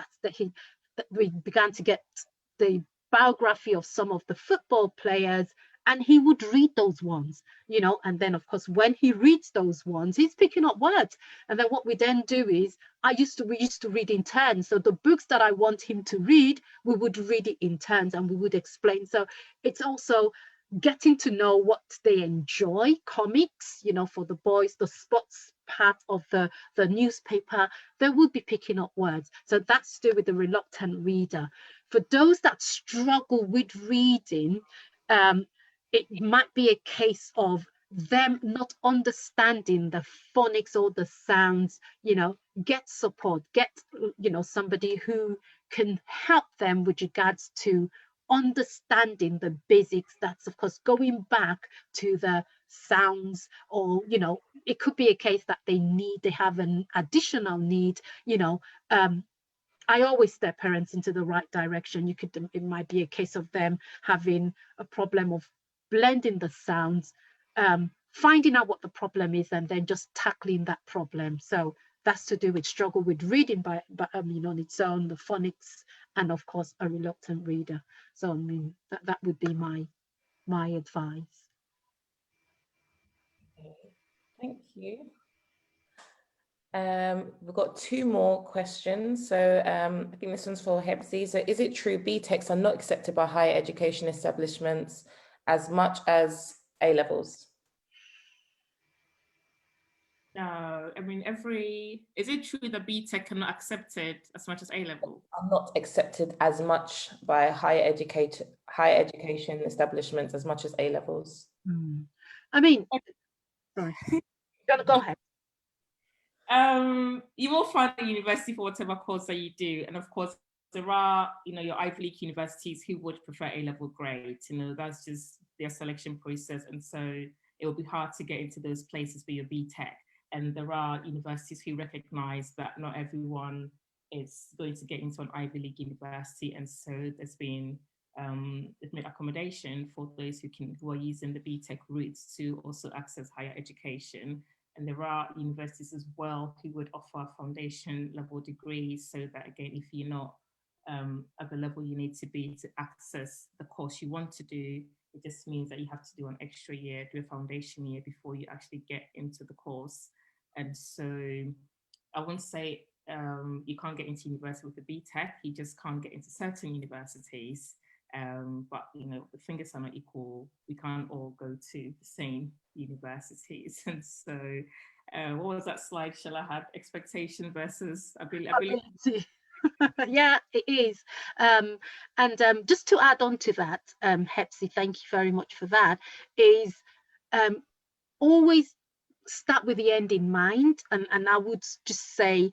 we began to get the biography of some of the football players, and he would read those ones, and then of course when he reads those ones, he's picking up words. And then what we then do is we used to read in turns. So the books that I want him to read, we would read it in turns and we would explain. So it's also getting to know what they enjoy. Comics, for the boys, the sports part of the newspaper, they would be picking up words. So that's to do with the reluctant reader. For those that struggle with reading, it might be a case of them not understanding the phonics or the sounds. Get support, get somebody who can help them with regards to understanding the basics. That's of course going back to the sounds, or it could be a case that they have an additional need. I always steer parents into the right direction. It might be a case of them having a problem of blending the sounds, finding out what the problem is, and then just tackling that problem. So that's to do with struggle with reading on its own, the phonics, and of course a reluctant reader. So I mean that would be my advice. Thank you. We've got 2 more questions. So I think this one's for Hepsi. So is it true BTECs are not accepted by higher education establishments as much as A-levels? No, I mean, is it true that BTEC are not accepted as much as A-level? Are not accepted as much by higher education establishments as much as A-levels. I mean, sorry, go ahead. You will find a university for whatever course that you do, and of course there are, your Ivy League universities who would prefer A-level grades. That's just their selection process, and so it will be hard to get into those places for your BTEC. And there are universities who recognize that not everyone is going to get into an Ivy League university, and so they've made accommodation for those who are using the BTEC routes to also access higher education. And there are universities as well who would offer foundation level degrees, so that again, if you're not at the level you need to be to access the course you want to do, it just means that you have to do an extra year, do a foundation year before you actually get into the course. And so I won't say you can't get into university with a BTEC, you just can't get into certain universities. But the fingers are not equal. We can't all go to the same universities. And so what was that slide Shella had? Expectation versus ability. Yeah, it is. And just to add on to that, Hepsi, thank you very much for that, is always start with the end in mind. And I would just say,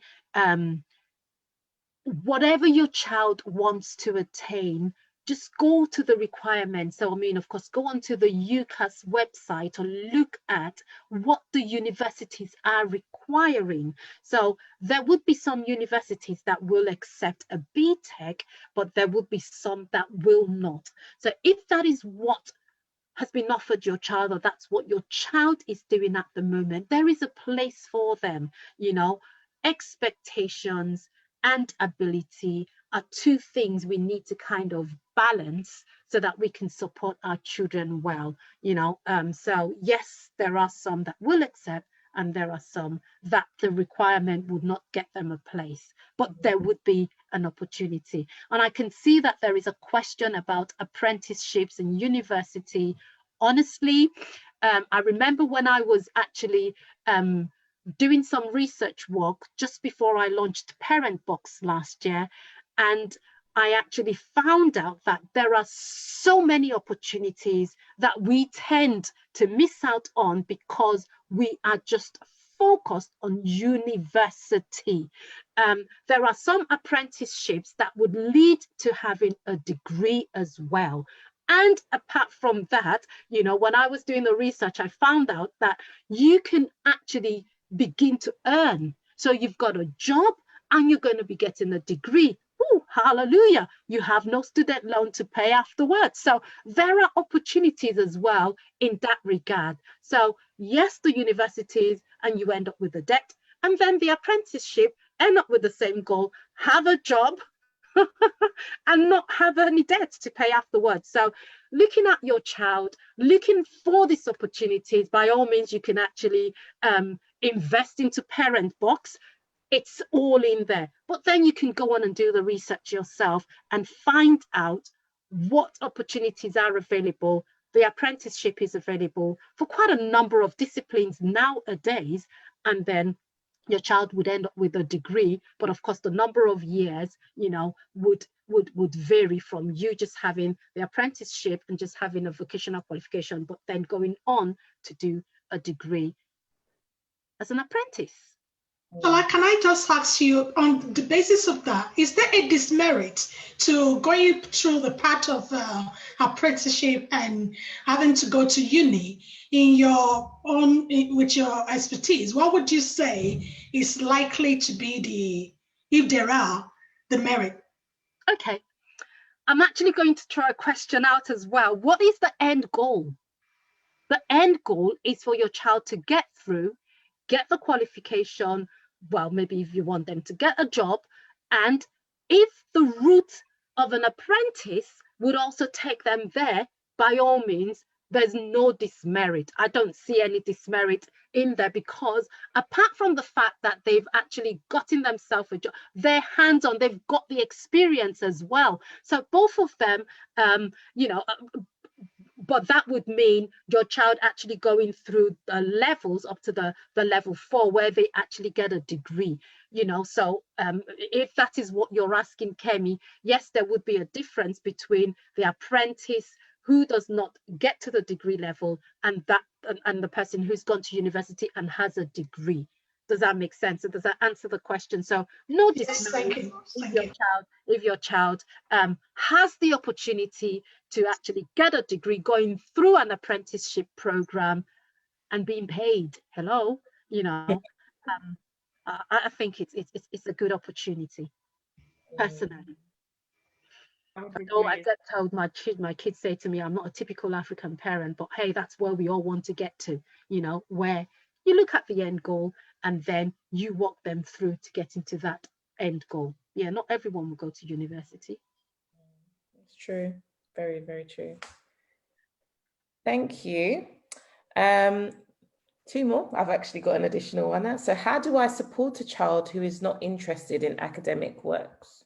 whatever your child wants to attain, just go to the requirements. So, I mean, of course, go onto the UCAS website or look at what the universities are requiring. So there would be some universities that will accept a BTEC, but there would be some that will not. So if that is what has been offered your child, or that's what your child is doing at the moment, there is a place for them. Expectations and ability are two things we need to kind of balance so that we can support our children well. So yes, there are some that will accept, and there are some that the requirement would not get them a place, but there would be an opportunity. And I can see that there is a question about apprenticeships in university. Honestly, I remember when I was actually doing some research work just before I launched Parent Box last year, and I actually found out that there are so many opportunities that we tend to miss out on because we are just focused on university. There are some apprenticeships that would lead to having a degree as well. And apart from that, when I was doing the research, I found out that you can actually begin to earn. So you've got a job and you're going to be getting a degree. Ooh, hallelujah. You have no student loan to pay afterwards. So there are opportunities as well in that regard. So yes, the universities, and you end up with the debt, and then the apprenticeship end up with the same goal, have a job and not have any debt to pay afterwards. So looking at your child, looking for these opportunities, by all means, you can actually invest into Parent Box. It's all in there. But then you can go on and do the research yourself and find out what opportunities are available. The apprenticeship is available for quite a number of disciplines nowadays, and then your child would end up with a degree. But of course, the number of years, would vary from you just having the apprenticeship and just having a vocational qualification, but then going on to do a degree as an apprentice. Well, can I just ask you, on the basis of that, is there a dismerit to going through the path of apprenticeship and having to go to uni with your expertise? What would you say is likely to be if there are, the merit? Okay, I'm actually going to try a question out as well. What is the end goal? The end goal is for your child to get through, get the qualification, well, maybe if you want them to get a job, and if the route of an apprentice would also take them there, by all means, there's no dismerit. I don't see any dismerit in there, because apart from the fact that they've actually gotten themselves a job, they're hands-on, they've got the experience as well. So both of them, but that would mean your child actually going through the levels up to the level 4, where they actually get a degree. So if that is what you're asking, Kemi, yes, there would be a difference between the apprentice who does not get to the degree level and the person who's gone to university and has a degree. Does that make sense? So does that answer the question? So no Yes, dismay thank you. if your child has the opportunity to actually get a degree going through an apprenticeship program and being paid. Hello, you know, I think it's a good opportunity, personally. I would Oh, I agree. get told my kids say to me, I'm not a typical African parent, but hey, that's where we all want to get to, you know, where you look at the end goal and then you walk them through to get into that end goal. Yeah, not everyone will go to university. It's true. Very, very true. Thank you. Two more. I've actually got an additional one now. So how do I support a child who is not interested in academic works?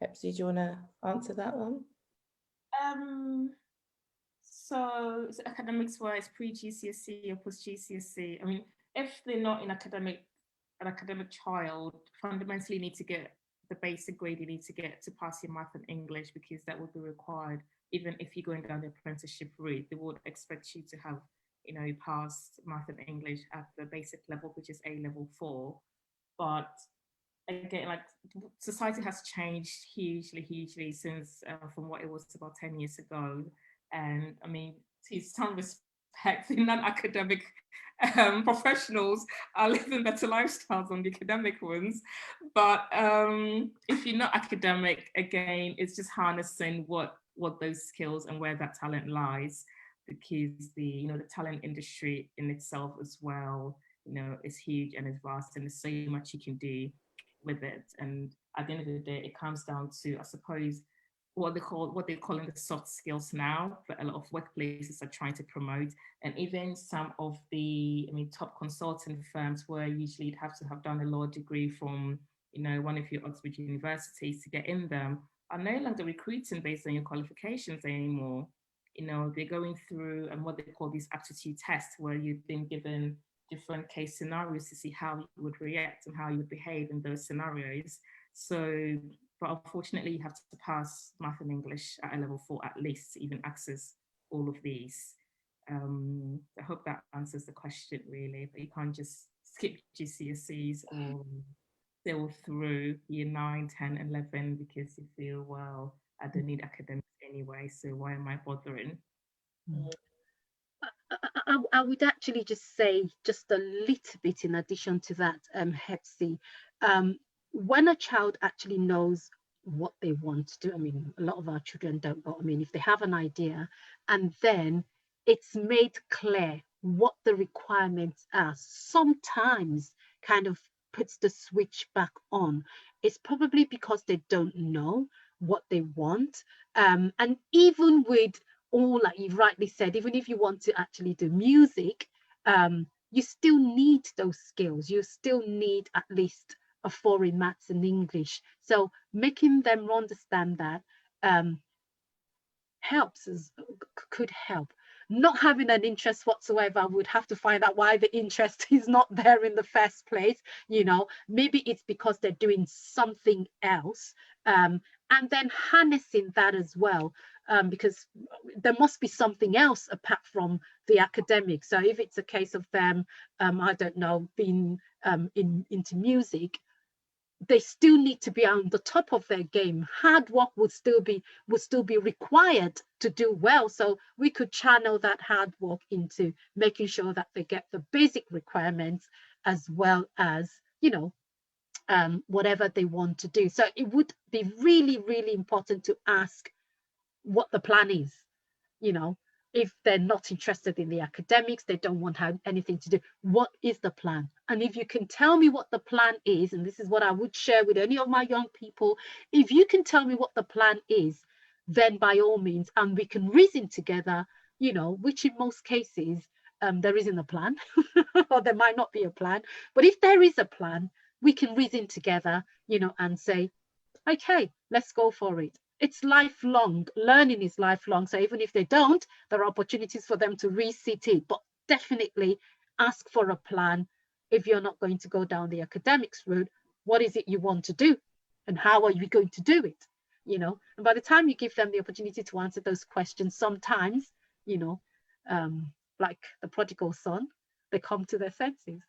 Pepsi, do you want to answer that one? So academics wise, pre-GCSE or post-GCSE, I mean, if they're not an academic child, fundamentally need to get the basic grade you need to get to pass your math and English, because that would be required. Even if you're going down the apprenticeship route, they would expect you to have, passed math and English at the basic level, which is A level 4. But again, like, society has changed hugely since from what it was about 10 years ago. And I mean, to some respect, the non-academic professionals are living better lifestyles than the academic ones. But if you're not academic, again, it's just harnessing what those skills and where that talent lies, because the talent industry in itself as well, is huge and is vast, and there's so much you can do with it. And at the end of the day, it comes down to, I suppose, what they're calling the soft skills now, but a lot of workplaces are trying to promote. And even some of the top consulting firms, where usually you'd have to have done a law degree from one of your Oxford universities to get in them, are no longer recruiting based on your qualifications anymore. They're going through and what they call these aptitude tests, where you've been given different case scenarios to see how you would react and how you would behave in those scenarios. So, but unfortunately, you have to pass math and English at a level 4 at least to even access all of these. I hope that answers the question, really. But you can't just skip GCSEs or sail through year 9, 10, 11 because you feel, well, I don't need academics anyway, so why am I bothering? I would actually just say just a little bit in addition to that, Hepsi. When a child actually knows what they want to do, I mean, a lot of our children don't, but I mean, if they have an idea and then it's made clear what the requirements are, sometimes kind of puts the switch back on. It's probably because they don't know what they want. And even with all, like you've rightly said, even if you want to actually do music, you still need those skills. You still need at least a 4 in maths and English. So making them understand that could help. Not having an interest whatsoever, I would have to find out why the interest is not there in the first place. Maybe it's because they're doing something else, and then harnessing that as well, because there must be something else apart from the academics. So if it's a case of them, I don't know, being into music, they still need to be on the top of their game. Hard work would still be required to do well. So we could channel that hard work into making sure that they get the basic requirements as well as, whatever they want to do. So it would be really, really important to ask what the plan is. If they're not interested in the academics, they don't want to have anything to do, what is the plan? And if you can tell me what the plan is, and this is what I would share with any of my young people, if you can tell me what the plan is, then by all means, and we can reason together, which in most cases there isn't a plan or there might not be a plan. But if there is a plan, we can reason together, and say, okay, let's go for it. It's lifelong. Learning is lifelong. So even if they don't, there are opportunities for them to resit it. But definitely ask for a plan. If you're not going to go down the academics route, what is it you want to do? And how are you going to do it? you know. And by the time you give them the opportunity to answer those questions, sometimes, you know, like the prodigal son, they come to their senses.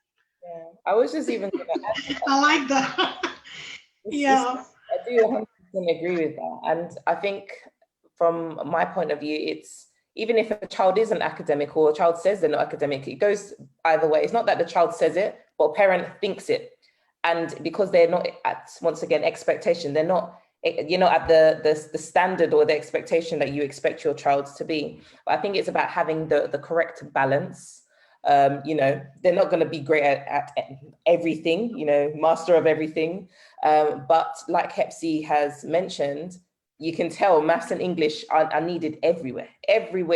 Yeah, I was just even going to add, I like that. Yeah. I do 100% agree with that. And I think from my point of view, it's even if a child isn't academic or a child says they're not academic, it goes either way. It's not that the child says it, but a parent thinks it. And because they're not at, once again, expectation, they're not, you're not at the standard or the expectation that you expect your child to be. But I think it's about having the correct balance. You know, they're not going to be great at everything, you know, master of everything. But like Hepsi has mentioned, you can tell maths and English are needed everywhere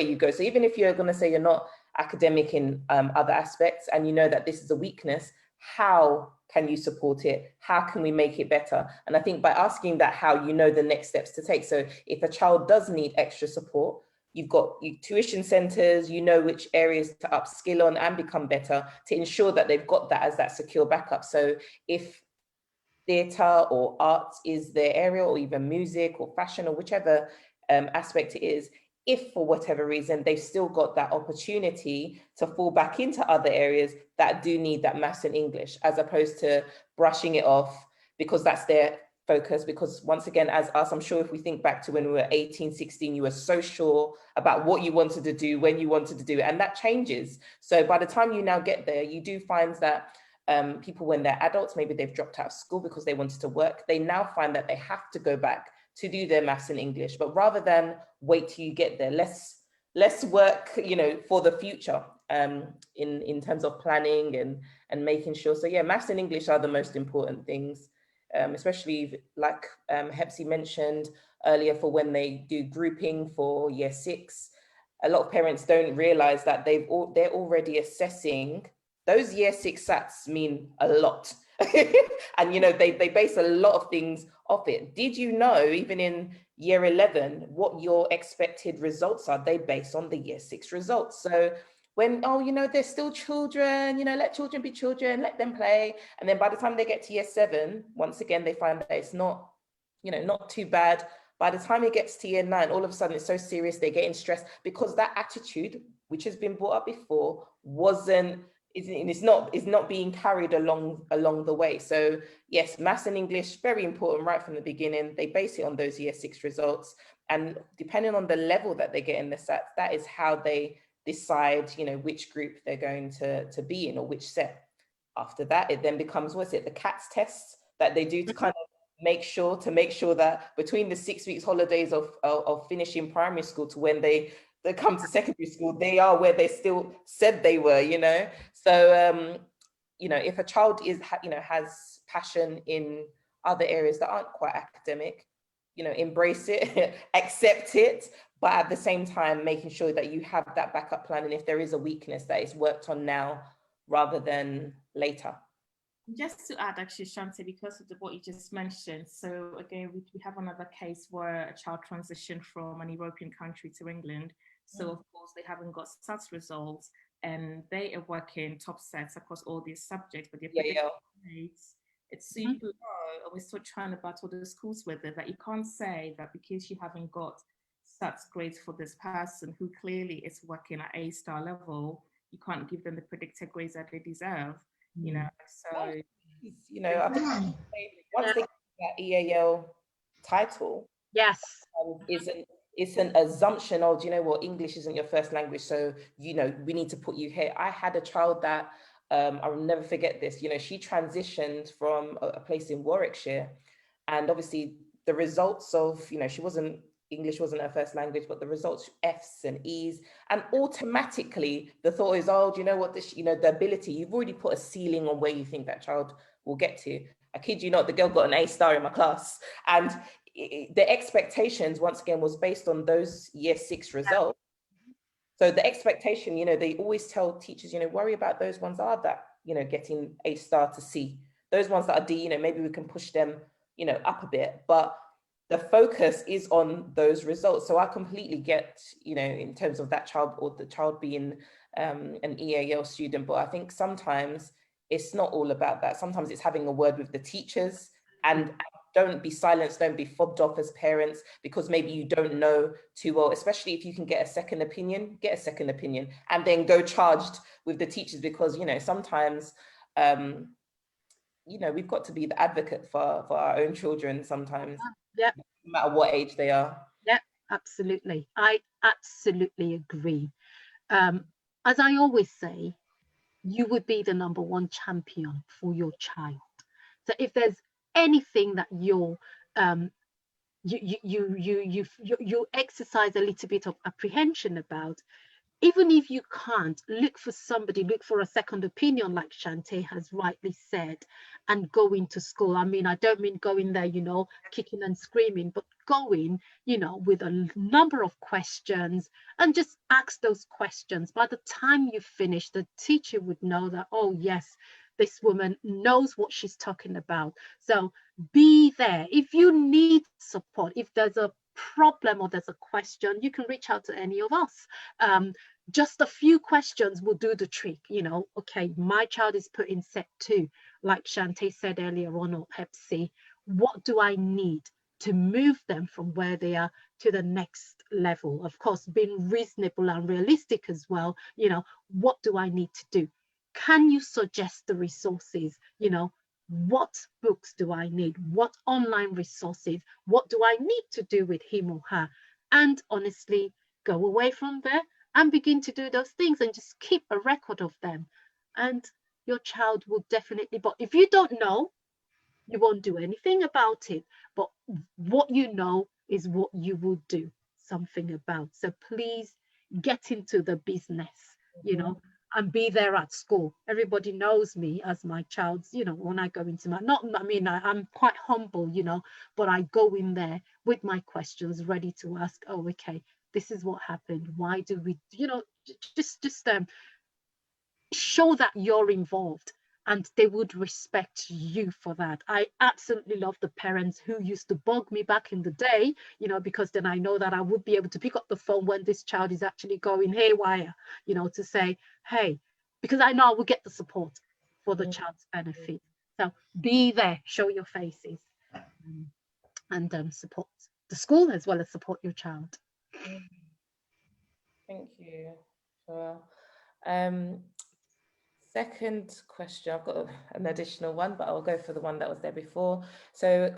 you go. So even if you're going to say you're not academic in other aspects, and you know that this is a weakness, how can you support it? How can we make it better? And I think by asking that how, you know the next steps to take. So if a child does need extra support, you've got tuition centers, you know which areas to upskill on and become better to ensure that they've got that as that secure backup. So if theatre or arts is their area, or even music or fashion or whichever aspect it is, if for whatever reason they've still got that opportunity to fall back into other areas that do need that maths and English, as opposed to brushing it off because that's their focus. Because once again, as us, I'm sure if we think back to when we were 18, 16, you were so sure about what you wanted to do, when you wanted to do it, and that changes. So by the time you now get there, you do find that people, when they're adults, maybe they've dropped out of school because they wanted to work, they now find that they have to go back to do their maths and English. But rather than wait till you get there, let's work, you know, for the future in terms of planning and making sure. So yeah, maths and English are the most important things, especially like Hepsi mentioned earlier, for when they do grouping for year 6. A lot of parents don't realize that they're already assessing. Those year 6 SATs mean a lot. And, you know, they base a lot of things off it. Did you know, even in year 11, what your expected results are? They base on the year 6 results. So when, oh, you know, they're still children, you know, let children be children, let them play. And then by the time they get to year 7, once again, they find that it's not, you know, not too bad. By the time it gets to year 9, all of a sudden it's so serious, they're getting stressed because that attitude, which has been brought up before, is not being carried along the way. So yes, maths and English, very important right from the beginning. They base it on those year 6 results, and depending on the level that they get in the SAT, that is how they decide, you know, which group they're going to be in, or which set. After that, it then becomes, what's it, the CATS tests that they do to kind of make sure that between the 6 weeks holidays of finishing primary school to when they come to secondary school, they are where they still said they were, you know. So you know, if a child is, you know, has passion in other areas that aren't quite academic, you know, embrace it, accept it, but at the same time making sure that you have that backup plan, and if there is a weakness, that is worked on now rather than later. Just to add, actually, Shante, because of what you just mentioned, so again, we have another case where a child transitioned from an European country to England. So of course, they haven't got SATs results, and they are working top sets across all these subjects, but their grades, it's super low, and we're still trying to battle the schools with it, that you can't say that because you haven't got SATs grades for this person who clearly is working at A-star level, you can't give them the predicted grades that they deserve. You know, so you know, I think once they get that EAL title, yes, it's an assumption of, you know what, English isn't your first language, so you know we need to put you here. I had a child that I'll never forget this. You know, she transitioned from a place in Warwickshire, and obviously the results of, you know, English wasn't her first language, but the results, F's and E's, and automatically the thought is, oh, do you know what, this, you know, the ability, you've already put a ceiling on where you think that child will get to. I kid you not, the girl got an A-star in my class, and the expectations, once again, was based on those year 6 results. So the expectation, you know, they always tell teachers, you know, worry about those ones that are that, you know, getting A-star to C. Those ones that are D, you know, maybe we can push them, you know, up a bit, but the focus is on those results. So I completely get, you know, in terms of that child, or the child being an EAL student, but I think sometimes it's not all about that. Sometimes it's having a word with the teachers and don't be silenced, don't be fobbed off as parents because maybe you don't know too well, especially if you can get a second opinion, and then go charged with the teachers, because, you know, sometimes, you know, we've got to be the advocate for our own children sometimes, yeah, no matter what age they are. Yeah, absolutely. I absolutely agree. As I always say, you would be the number one champion for your child. So if there's anything that you exercise a little bit of apprehension about, even if you can't, look for somebody, look for a second opinion, like Shante has rightly said, and go into school. I mean, I don't mean going there, you know, kicking and screaming, but going, you know, with a number of questions, and just ask those questions. By the time you finish, the teacher would know that, oh yes, this woman knows what she's talking about. So be there. If you need support, if there's a problem or there's a question, you can reach out to any of us. Just a few questions will do the trick. You know, okay, my child is put in set 2, like Shante said earlier on, or Hep C. What do I need to move them from where they are to the next level? Of course, being reasonable and realistic as well. You know, what do I need to do? Can you suggest the resources? You know, what books do I need? What online resources? What do I need to do with him or her? And honestly, go away from there and begin to do those things, and just keep a record of them. And your child will definitely, but if you don't know, you won't do anything about it. But what you know is what you will do something about. So please get into the business, you know, and be there at school. Everybody knows me as my child's, you know, when I go into my, not, I mean, I'm quite humble, you know, but I go in there with my questions ready to ask, oh, okay, this is what happened. Why do we, you know, just show that you're involved, and they would respect you for that. I absolutely love the parents who used to bug me back in the day, you know, because then I know that I would be able to pick up the phone when this child is actually going haywire, you know, to say, hey, because I know I will get the support for the child's benefit. So be there, show your faces, and support the school as well as support your child. Thank you. Sure. Second question, I've got an additional one, but I'll go for the one that was there before. So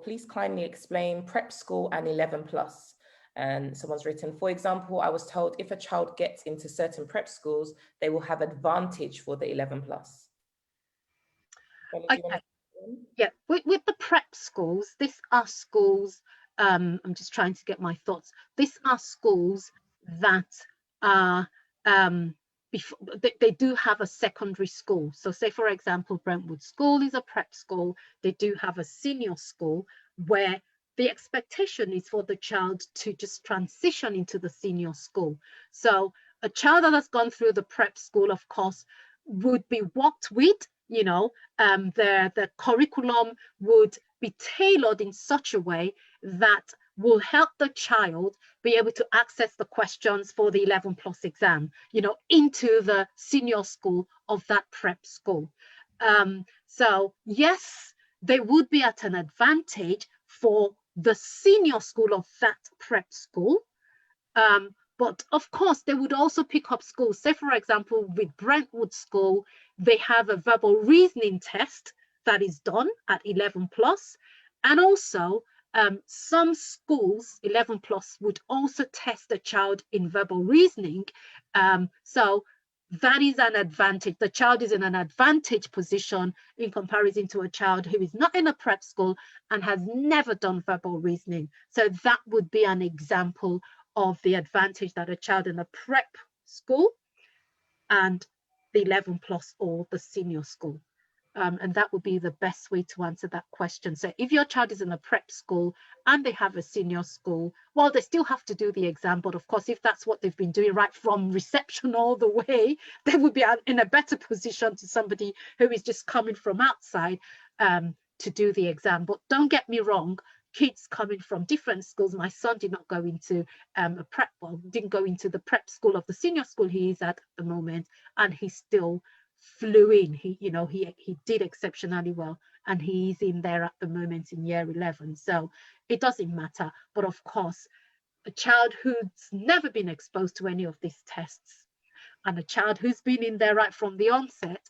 please kindly explain prep school and 11 plus. And someone's written, for example, I was told if a child gets into certain prep schools, they will have advantage for the 11 plus. Okay. Yeah, with the prep schools, these are schools, I'm just trying to get my thoughts. These are schools that are, they do have a secondary school. So say, for example, Brentwood School is a prep school. They do have a senior school where the expectation is for the child to just transition into the senior school. So a child that has gone through the prep school, of course, would be worked with, you know, the curriculum would be tailored in such a way that will help the child be able to access the questions for the 11 plus exam, you know, into the senior school of that prep school. So yes, they would be at an advantage for the senior school of that prep school. But of course, they would also pick up schools. Say, for example, with Brentwood School, they have a verbal reasoning test that is done at 11 plus. And also, some schools, 11 plus, would also test a child in verbal reasoning. So that is an advantage. The child is in an advantage position in comparison to a child who is not in a prep school and has never done verbal reasoning. So that would be an example of the advantage that a child in a prep school and the 11 plus or the senior school. And that would be the best way to answer that question. So if your child is in a prep school and they have a senior school, well, they still have to do the exam. But of course, if that's what they've been doing right from reception all the way, they would be in a better position to somebody who is just coming from outside to do the exam. But don't get me wrong, kids coming from different schools. My son did not go into didn't go into the prep school of the senior school he is at the moment, and he still flew in. He did exceptionally well, and he's in there at the moment in year 11. So it doesn't matter. But of course, a child who's never been exposed to any of these tests and a child who's been in there right from the onset,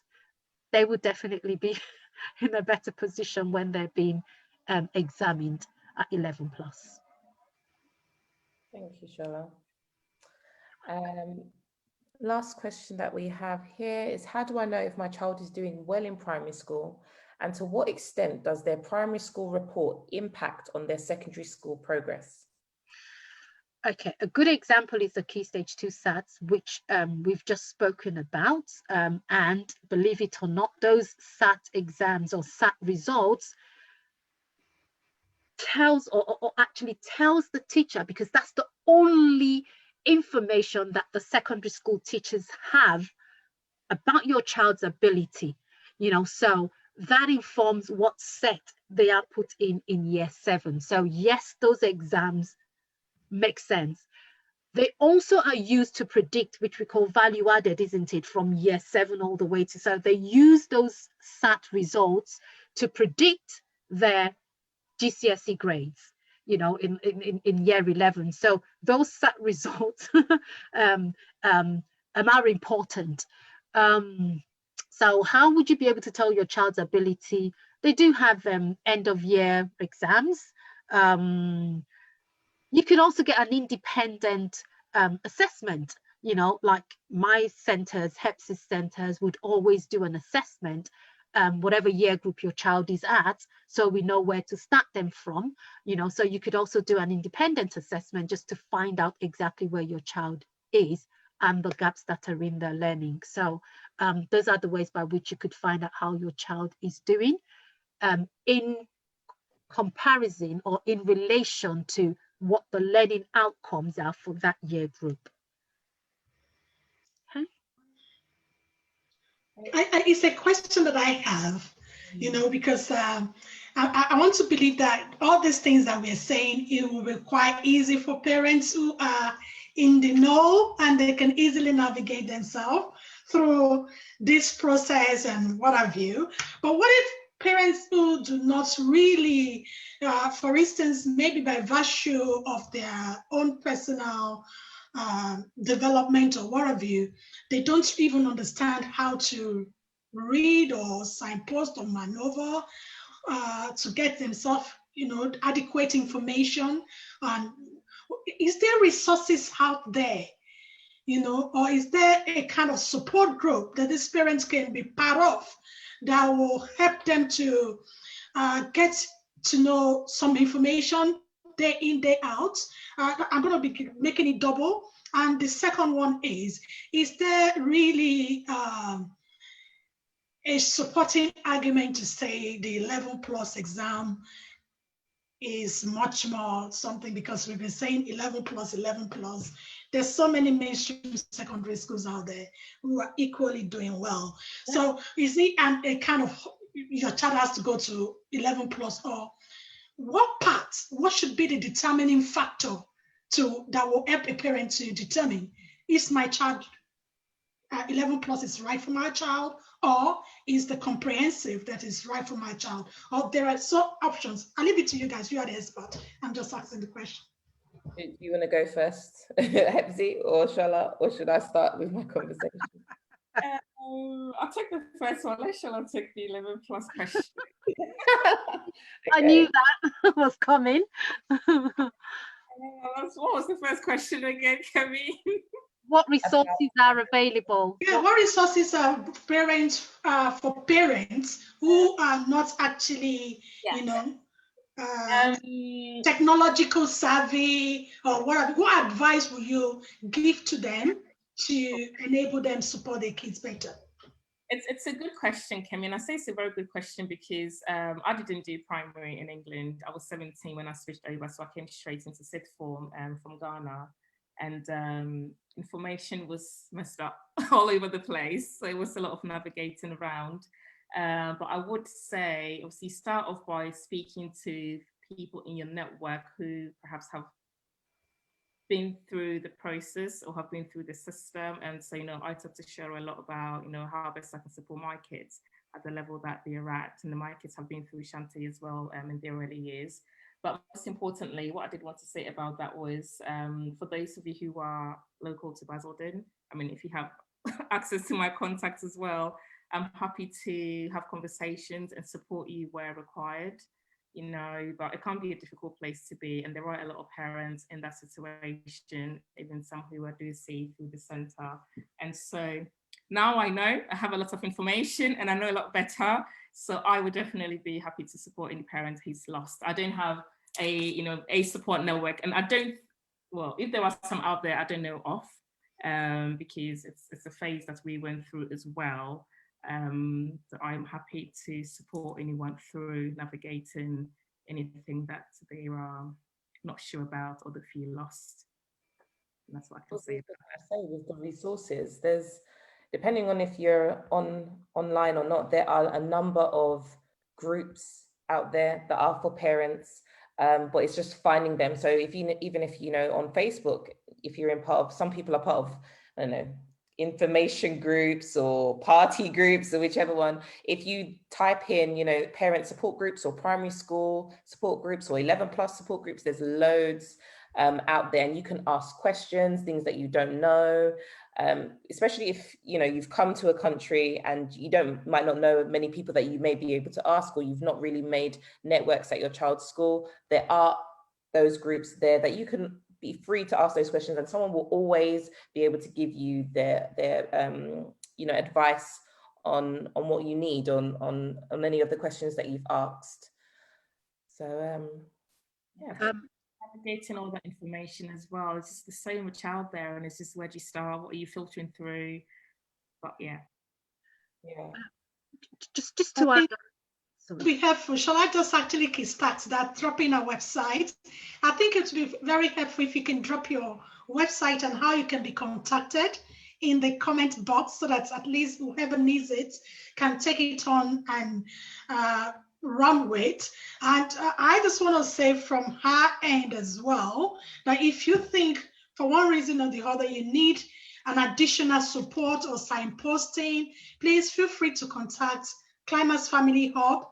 they would definitely be in a better position when they're being examined at 11 plus. Thank you, Shola. Last question that we have here is, how do I know if my child is doing well in primary school, and to what extent does their primary school report impact on their secondary school progress? Okay, a good example is the Key Stage 2 SATs, which we've just spoken about. And believe it or not, those SAT exams or SAT results tells actually tells the teacher, because that's the only information that the secondary school teachers have about your child's ability, so that informs what set they are put in year 7. So yes, those exams make sense. They also are used to predict, which we call value added, isn't it, from year 7 all the way to, so they use those SAT results to predict their GCSE grades, in year 11. So those SAT results are important. So how would you be able to tell your child's ability? They do have end of year exams. You can also get an independent assessment, like my centers, HEPSIS centers would always do an assessment, whatever year group your child is at, so we know where to start them from, so you could also do an independent assessment just to find out exactly where your child is and the gaps that are in their learning. So those are the ways by which you could find out how your child is doing in comparison or in relation to what the learning outcomes are for that year group. Okay. It's a question that I have, because I want to believe that all these things that we're saying, it will be quite easy for parents who are in the know and they can easily navigate themselves through this process and what have you. But what if parents who do not really, for instance, maybe by virtue of their own personal development or what have you, they don't even understand how to read or signpost or maneuver to get themselves, adequate information. And is there resources out there, or is there a kind of support group that these parents can be part of that will help them to get to know some information day in, day out? I'm going to be making it double. And the second one is there really a supporting argument to say the 11 plus exam is much more something, because we've been saying 11 plus. There's so many mainstream secondary schools out there who are equally doing well. So is it a kind of, your child has to go to 11 plus, or what should be the determining factor that will help a parent to determine, is my child 11 plus is right for my child, or is the comprehensive that is right for my child? Or there are some options. I'll leave it to you guys. You are the expert. I'm just asking the question. Do you want to go first, Hepsi, or should I start with my conversation? I'll take the first one. Let Shola take the 11 plus question. Okay. I knew that was coming. What was the first question again, Kemi? What resources are available? Yeah, what resources are for parents who are not actually, technological savvy, or what advice will you give to them to enable them support their kids better? It's a good question, Kemi, and I say it's a very good question because I didn't do primary in England. I was 17 when I switched over, so I came straight into sixth form from Ghana, and information was messed up all over the place, so it was a lot of navigating around. But I would say, obviously, start off by speaking to people in your network who perhaps have been through the process or have been through the system. And so, I talk to Cheryl a lot about, how best I can support my kids at the level that they're at. And my kids have been through Shanti as well in their early years. But most importantly, what I did want to say about that was, for those of you who are local to Basildon, if you have access to my contacts as well, I'm happy to have conversations and support you where required, but it can be a difficult place to be. And there are a lot of parents in that situation, even some who I do see through the centre. And so now I know, I have a lot of information and I know a lot better. So I would definitely be happy to support any parent who's lost. I don't have a support network, and I don't, well, if there are some out there, I don't know of, because it's a phase that we went through as well. So I'm happy to support anyone through navigating anything that they are not sure about or they feel lost. And that's what I can say. With the resources, there's, depending on if you're online or not, there are a number of groups out there that are for parents, but it's just finding them. So even if on Facebook, if you're in part of, some people are part of, I don't know, information groups or party groups or whichever one, if you type in parent support groups or primary school support groups or 11+ support groups, there's loads out there, and you can ask questions, things that you don't know, especially if you've come to a country and you might not know many people that you may be able to ask, or you've not really made networks at your child's school. There are those groups there that you can be free to ask those questions, and someone will always be able to give you their advice on what you need on any of the questions that you've asked. So navigating all that information as well. It's just there's so much out there, and it's just where do you start? What are you filtering through? But just to add. Be helpful. Shall I just actually kickstart that, drop in our website? I think it would be very helpful if you can drop your website and how you can be contacted in the comment box, so that at least whoever needs it can take it on and run with. And I just want to say from her end as well, that if you think for one reason or the other you need an additional support or signposting, please feel free to contact Klimax Family Hub.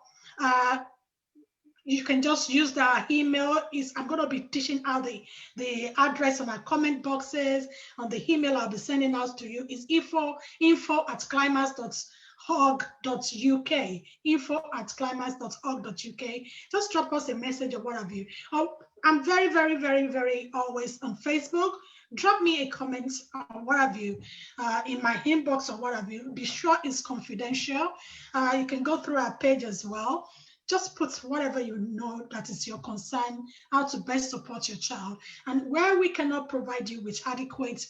You can just use the email. I'm going to be teaching out the address on our comment boxes. On the email I'll be sending out to you is info@klimax.org.uk, info@klimax.org.uk. Just drop us a message or what have you. I'm very, very, very, very always on Facebook. Drop me a comment or what have you in my inbox or what have you. Be sure it's confidential. You can go through our page as well. Just put whatever you know that is your concern, how to best support your child. And where we cannot provide you with adequate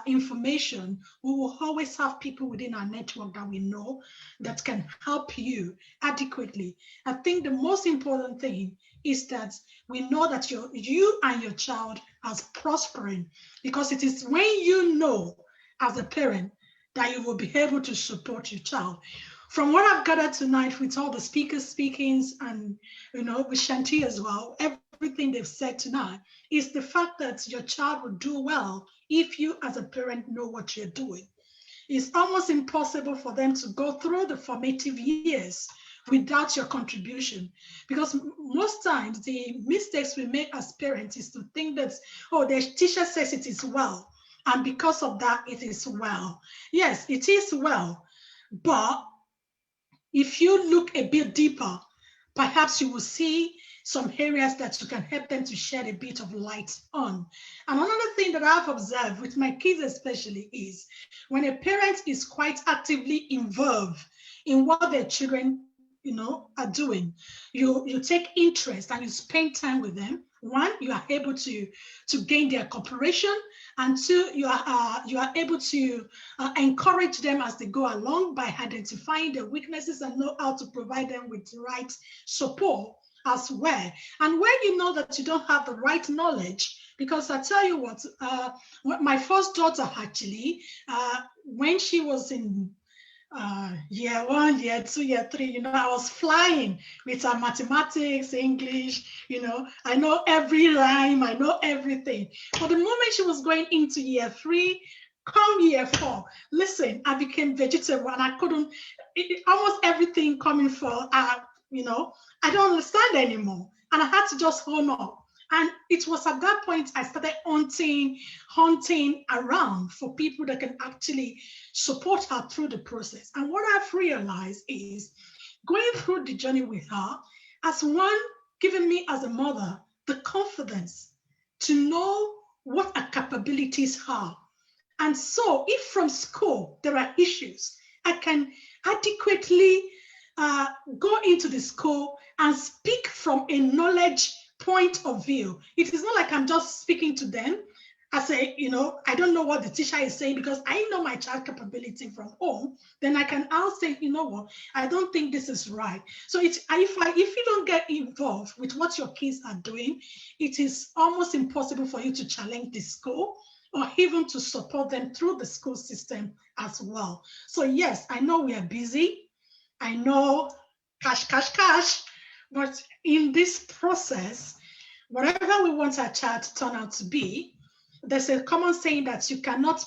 information, we will always have people within our network that we know that can help you adequately. I think the most important thing is that we know that you and your child are prospering, because it is when you know as a parent that you will be able to support your child. From what I've gathered tonight with all the speakers speakings and with Shanti as well, everything they've said tonight is the fact that your child will do well if you as a parent know what you're doing. It's almost impossible for them to go through the formative years without your contribution, because most times the mistakes we make as parents is to think that, oh, the teacher says it is well, and because of that it is well. Yes, it is well, but if you look a bit deeper, perhaps you will see some areas that you can help them to shed a bit of light on. And another thing that I've observed with my kids especially is when a parent is quite actively involved in what their children are doing, you take interest and you spend time with them. One, you are able to gain their cooperation, and two, you are able to encourage them as they go along by identifying their weaknesses and know how to provide them with the right support as well. And when you know that you don't have the right knowledge, because I tell you what my first daughter actually, when she was in Year 1, year 2, year 3, I was flying with our mathematics, English, I know every rhyme, I know everything. But the moment she was going into year 3, come year 4, listen, I became vegetable and I couldn't, almost everything coming for, I don't understand anymore. And I had to just hone up. And it was at that point I started hunting around for people that can actually support her through the process. And what I've realized is going through the journey with her, as one, giving me as a mother the confidence to know what her capabilities are. And so if from school there are issues, I can adequately go into the school and speak from a knowledge point of view. It is not like I'm just speaking to them. I say, I don't know what the teacher is saying because I know my child capability from home. Then I can also say, you know what, I don't think this is right. So if you don't get involved with what your kids are doing, it is almost impossible for you to challenge the school or even to support them through the school system as well. So yes, I know we are busy. I know cash, but in this process, whatever we want our child to turn out to be, there's a common saying that you cannot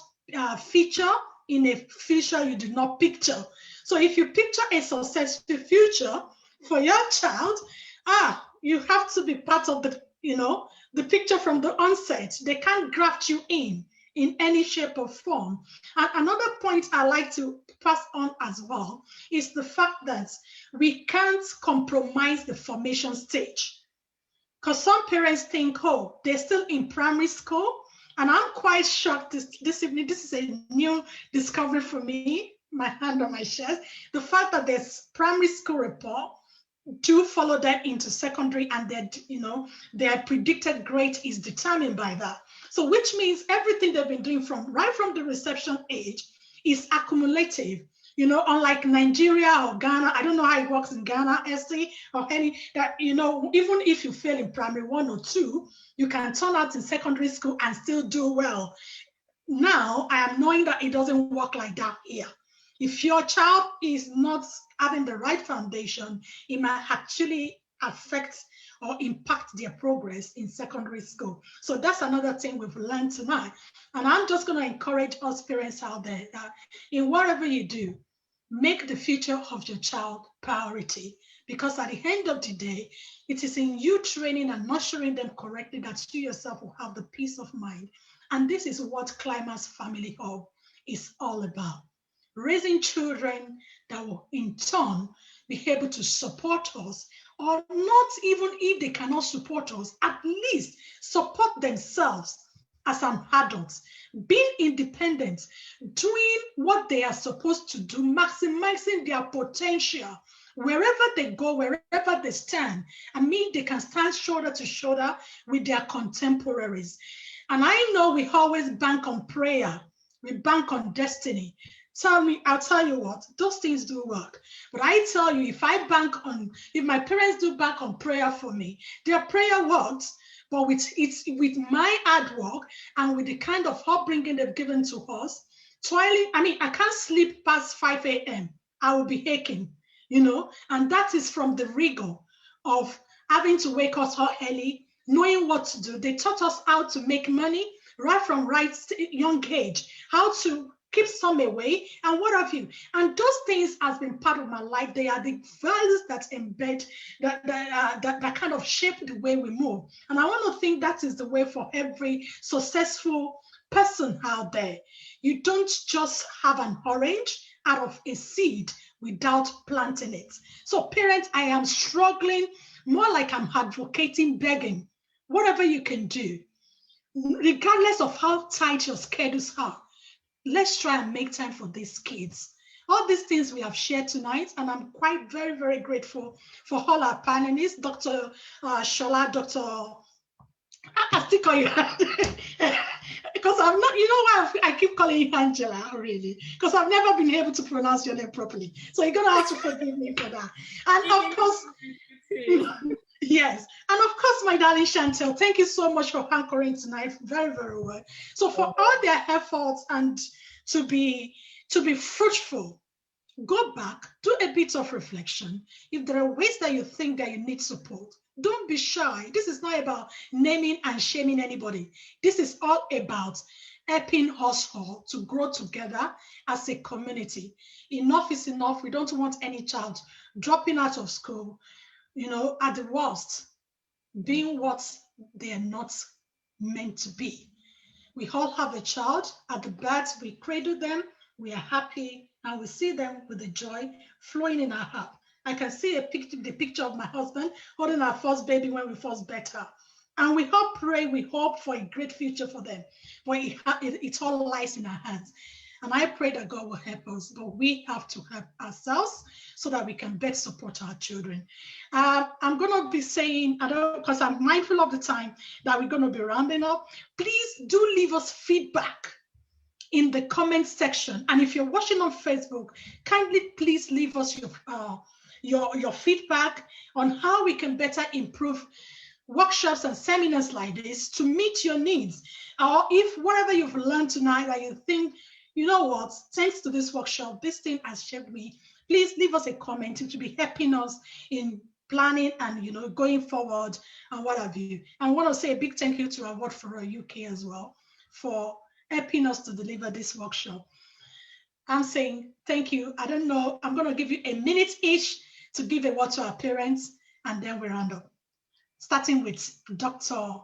feature in a future you do not picture. So if you picture a successful future for your child, you have to be part of the picture from the onset. They can't graft you in any shape or form. And another point I like to pass on as well is the fact that we can't compromise the formation stage. Because some parents think, oh, they're still in primary school. And I'm quite shocked this evening. This is a new discovery for me, my hand on my chest. The fact that there's primary school report do follow them into secondary, and their predicted grade is determined by that. So which means everything they've been doing right from the reception age is accumulative. Unlike Nigeria or Ghana, I don't know how it works in Ghana, SC, or any, that, even if you fail in primary 1 or 2, you can turn out in secondary school and still do well. Now, I am knowing that it doesn't work like that here. If your child is not having the right foundation, it might actually affect or impact their progress in secondary school. So that's another thing we've learned tonight. And I'm just going to encourage us parents out there that in whatever you do, make the future of your child priority. Because at the end of the day, it is in you training and nurturing them correctly that you yourself will have the peace of mind. And this is what Klimax Family Hub is all about. Raising children that will in turn be able to support us, or not even if they cannot support us, at least support themselves as an adult, being independent, doing what they are supposed to do, maximizing their potential. Wherever they go, wherever they stand, they can stand shoulder to shoulder with their contemporaries. And I know we always bank on prayer, we bank on destiny. I'll tell you what, those things do work. But I tell you, if my parents do bank on prayer for me, their prayer works, but with my hard work and with the kind of upbringing they've given to us, toiling, I can't sleep past 5 a.m. I will be aching, and that is from the rigor of having to wake us up early, knowing what to do. They taught us how to make money right from young age, how to keep some away, and what have you. And those things has been part of my life. They are the values that embed, that kind of shape the way we move. And I want to think that is the way for every successful person out there. You don't just have an orange out of a seed without planting it. So parents, I am struggling more like I'm advocating, begging, whatever you can do, regardless of how tight your schedules are. Let's try and make time for these kids. All these things we have shared tonight, and I'm quite very, very grateful for all our panelists, Dr. Shola, Dr. I still call you because I'm not, why I keep calling you Angela, really, because I've never been able to pronounce your name properly. So you're going to have to forgive me for that. And of course, yes. And of course, my darling Chantel, thank you so much for anchoring tonight. Very, very well. So for all their efforts and to be fruitful Go back, do a bit of reflection. If there are ways that you think that you need support, don't be shy. This is not about naming and shaming anybody. This is all about helping us all to grow together as a community. Enough is enough. We don't want any child dropping out of school, at the worst, being what they are not meant to be. We all have a child. At the birth, we cradle them, we are happy, and we see them with the joy flowing in our heart. I can see the picture of my husband holding our first baby when we first bet her. And we all pray, we hope for a great future for them. But it all lies in our hands. And I pray that God will help us, but we have to help ourselves so that we can best support our children. I'm going to be saying, I don't, because I'm mindful of the time that we're going to be rounding up. Please do leave us feedback in the comment section. And if you're watching on Facebook, kindly please leave us your feedback on how we can better improve workshops and seminars like this to meet your needs. Or if whatever you've learned tonight that you think, you know what, thanks to this workshop, this thing has shaped me, please leave us a comment. It will be helping us in planning and going forward and what have you. I want to say a big thank you to our Word for All UK as well for helping us to deliver this workshop. I'm saying thank you. I don't know, I'm going to give you a minute each to give a word to our parents, and then we round up. Starting with Dr.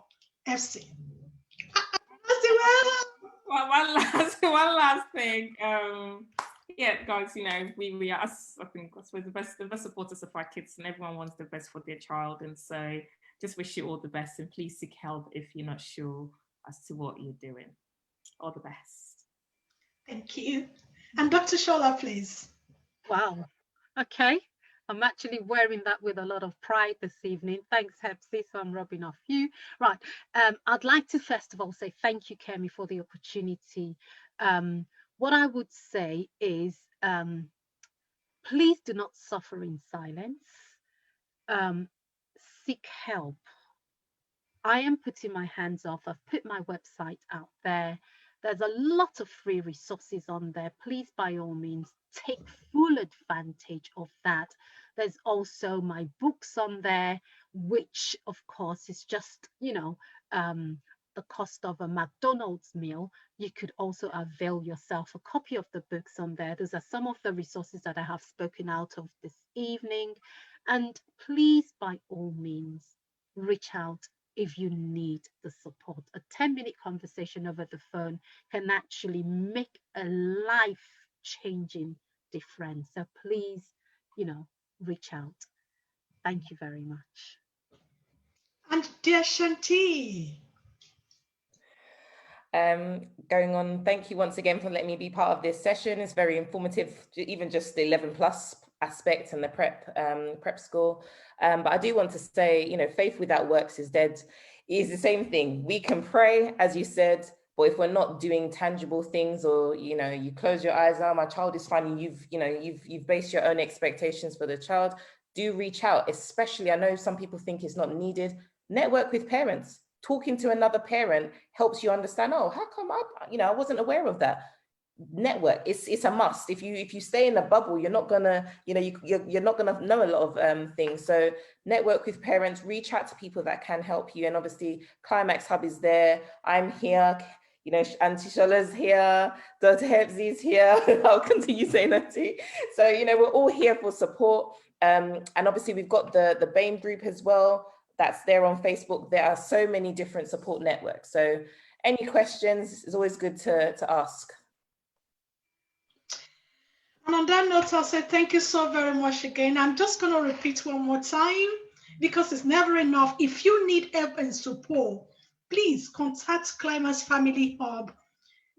FC. One last thing. Yeah, guys, we are, I think, we're the best supporters of our kids, and everyone wants the best for their child. And so just wish you all the best, and please seek help if you're not sure as to what you're doing. All the best. Thank you. And Dr. Shola, please. Wow. Okay. I'm actually wearing that with a lot of pride this evening. Thanks, Hepsi. So I'm rubbing off you. Right. I'd like to first of all say thank you, Kemi, for the opportunity. What I would say is please do not suffer in silence. Seek help. I am putting my hands off. I've put my website out there. There's a lot of free resources on there. Please, by all means, take full advantage of that. There's also my books on there, which of course is just, the cost of a McDonald's meal. You could also avail yourself a copy of the books on there. Those are some of the resources that I have spoken out of this evening. And please, by all means, reach out if you need the support. A 10-minute conversation over the phone can actually make a life-changing difference. So please, reach out. Thank you very much. And dear Shanti. Going on, thank you once again for letting me be part of this session. It's very informative, even just the 11+ aspect and the prep school. But I do want to say, faith without works is dead. It is the same thing. We can pray, as you said, but if we're not doing tangible things, or you close your eyes, my child is fine, you've based your own expectations for the child, do reach out. Especially, I know some people think it's not needed. Network with parents. Talking to another parent helps you understand, oh, how come I wasn't aware of that. Network, it's a must. If you stay in a bubble, you're not gonna, you're not gonna know a lot of things. So network with parents, reach out to people that can help you. And obviously Klimax Hub is there. I'm here, Auntie Shola's here, Dr. Hepsi's here. I'll continue saying that too. So, we're all here for support. And obviously we've got the BAME group as well. That's there on Facebook. There are so many different support networks. So any questions, it's always good to ask. And on that note, I'll say thank you so very much again. I'm just going to repeat one more time because it's never enough. If you need help and support, please contact Klimax Family Hub.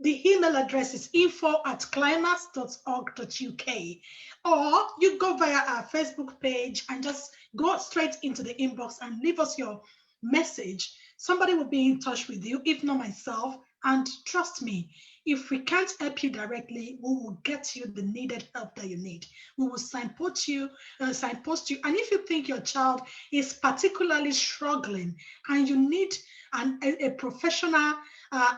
The email address is info@klimax.org.uk, or you go via our Facebook page and just go straight into the inbox and leave us your message. Somebody will be in touch with you, if not myself. And trust me, if we can't help you directly, we will get you the needed help that you need. We will signpost you. And if you think your child is particularly struggling and you need a professional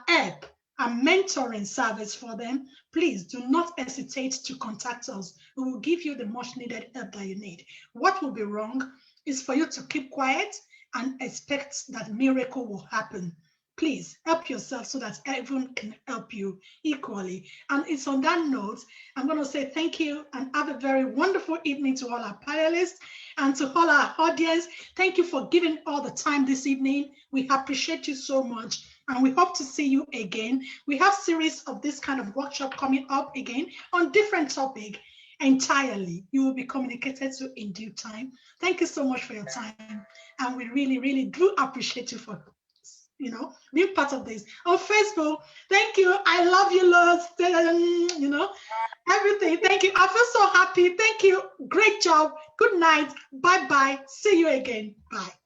help, a mentoring service for them, please do not hesitate to contact us. We will give you the much needed help that you need. What will be wrong is for you to keep quiet and expect that miracle will happen. Please help yourself so that everyone can help you equally. And it's on that note, I'm going to say thank you and have a very wonderful evening to all our panelists and to all our audience. Thank you for giving all the time this evening. We appreciate you so much. And we hope to see you again. We have series of this kind of workshop coming up again on different topic entirely. You will be communicated to in due time. Thank you so much for your time. And we really, really do appreciate you for being part of this. On Facebook, thank you. I love you, lots. Everything. Thank you. I feel so happy. Thank you. Great job. Good night. Bye-bye. See you again. Bye.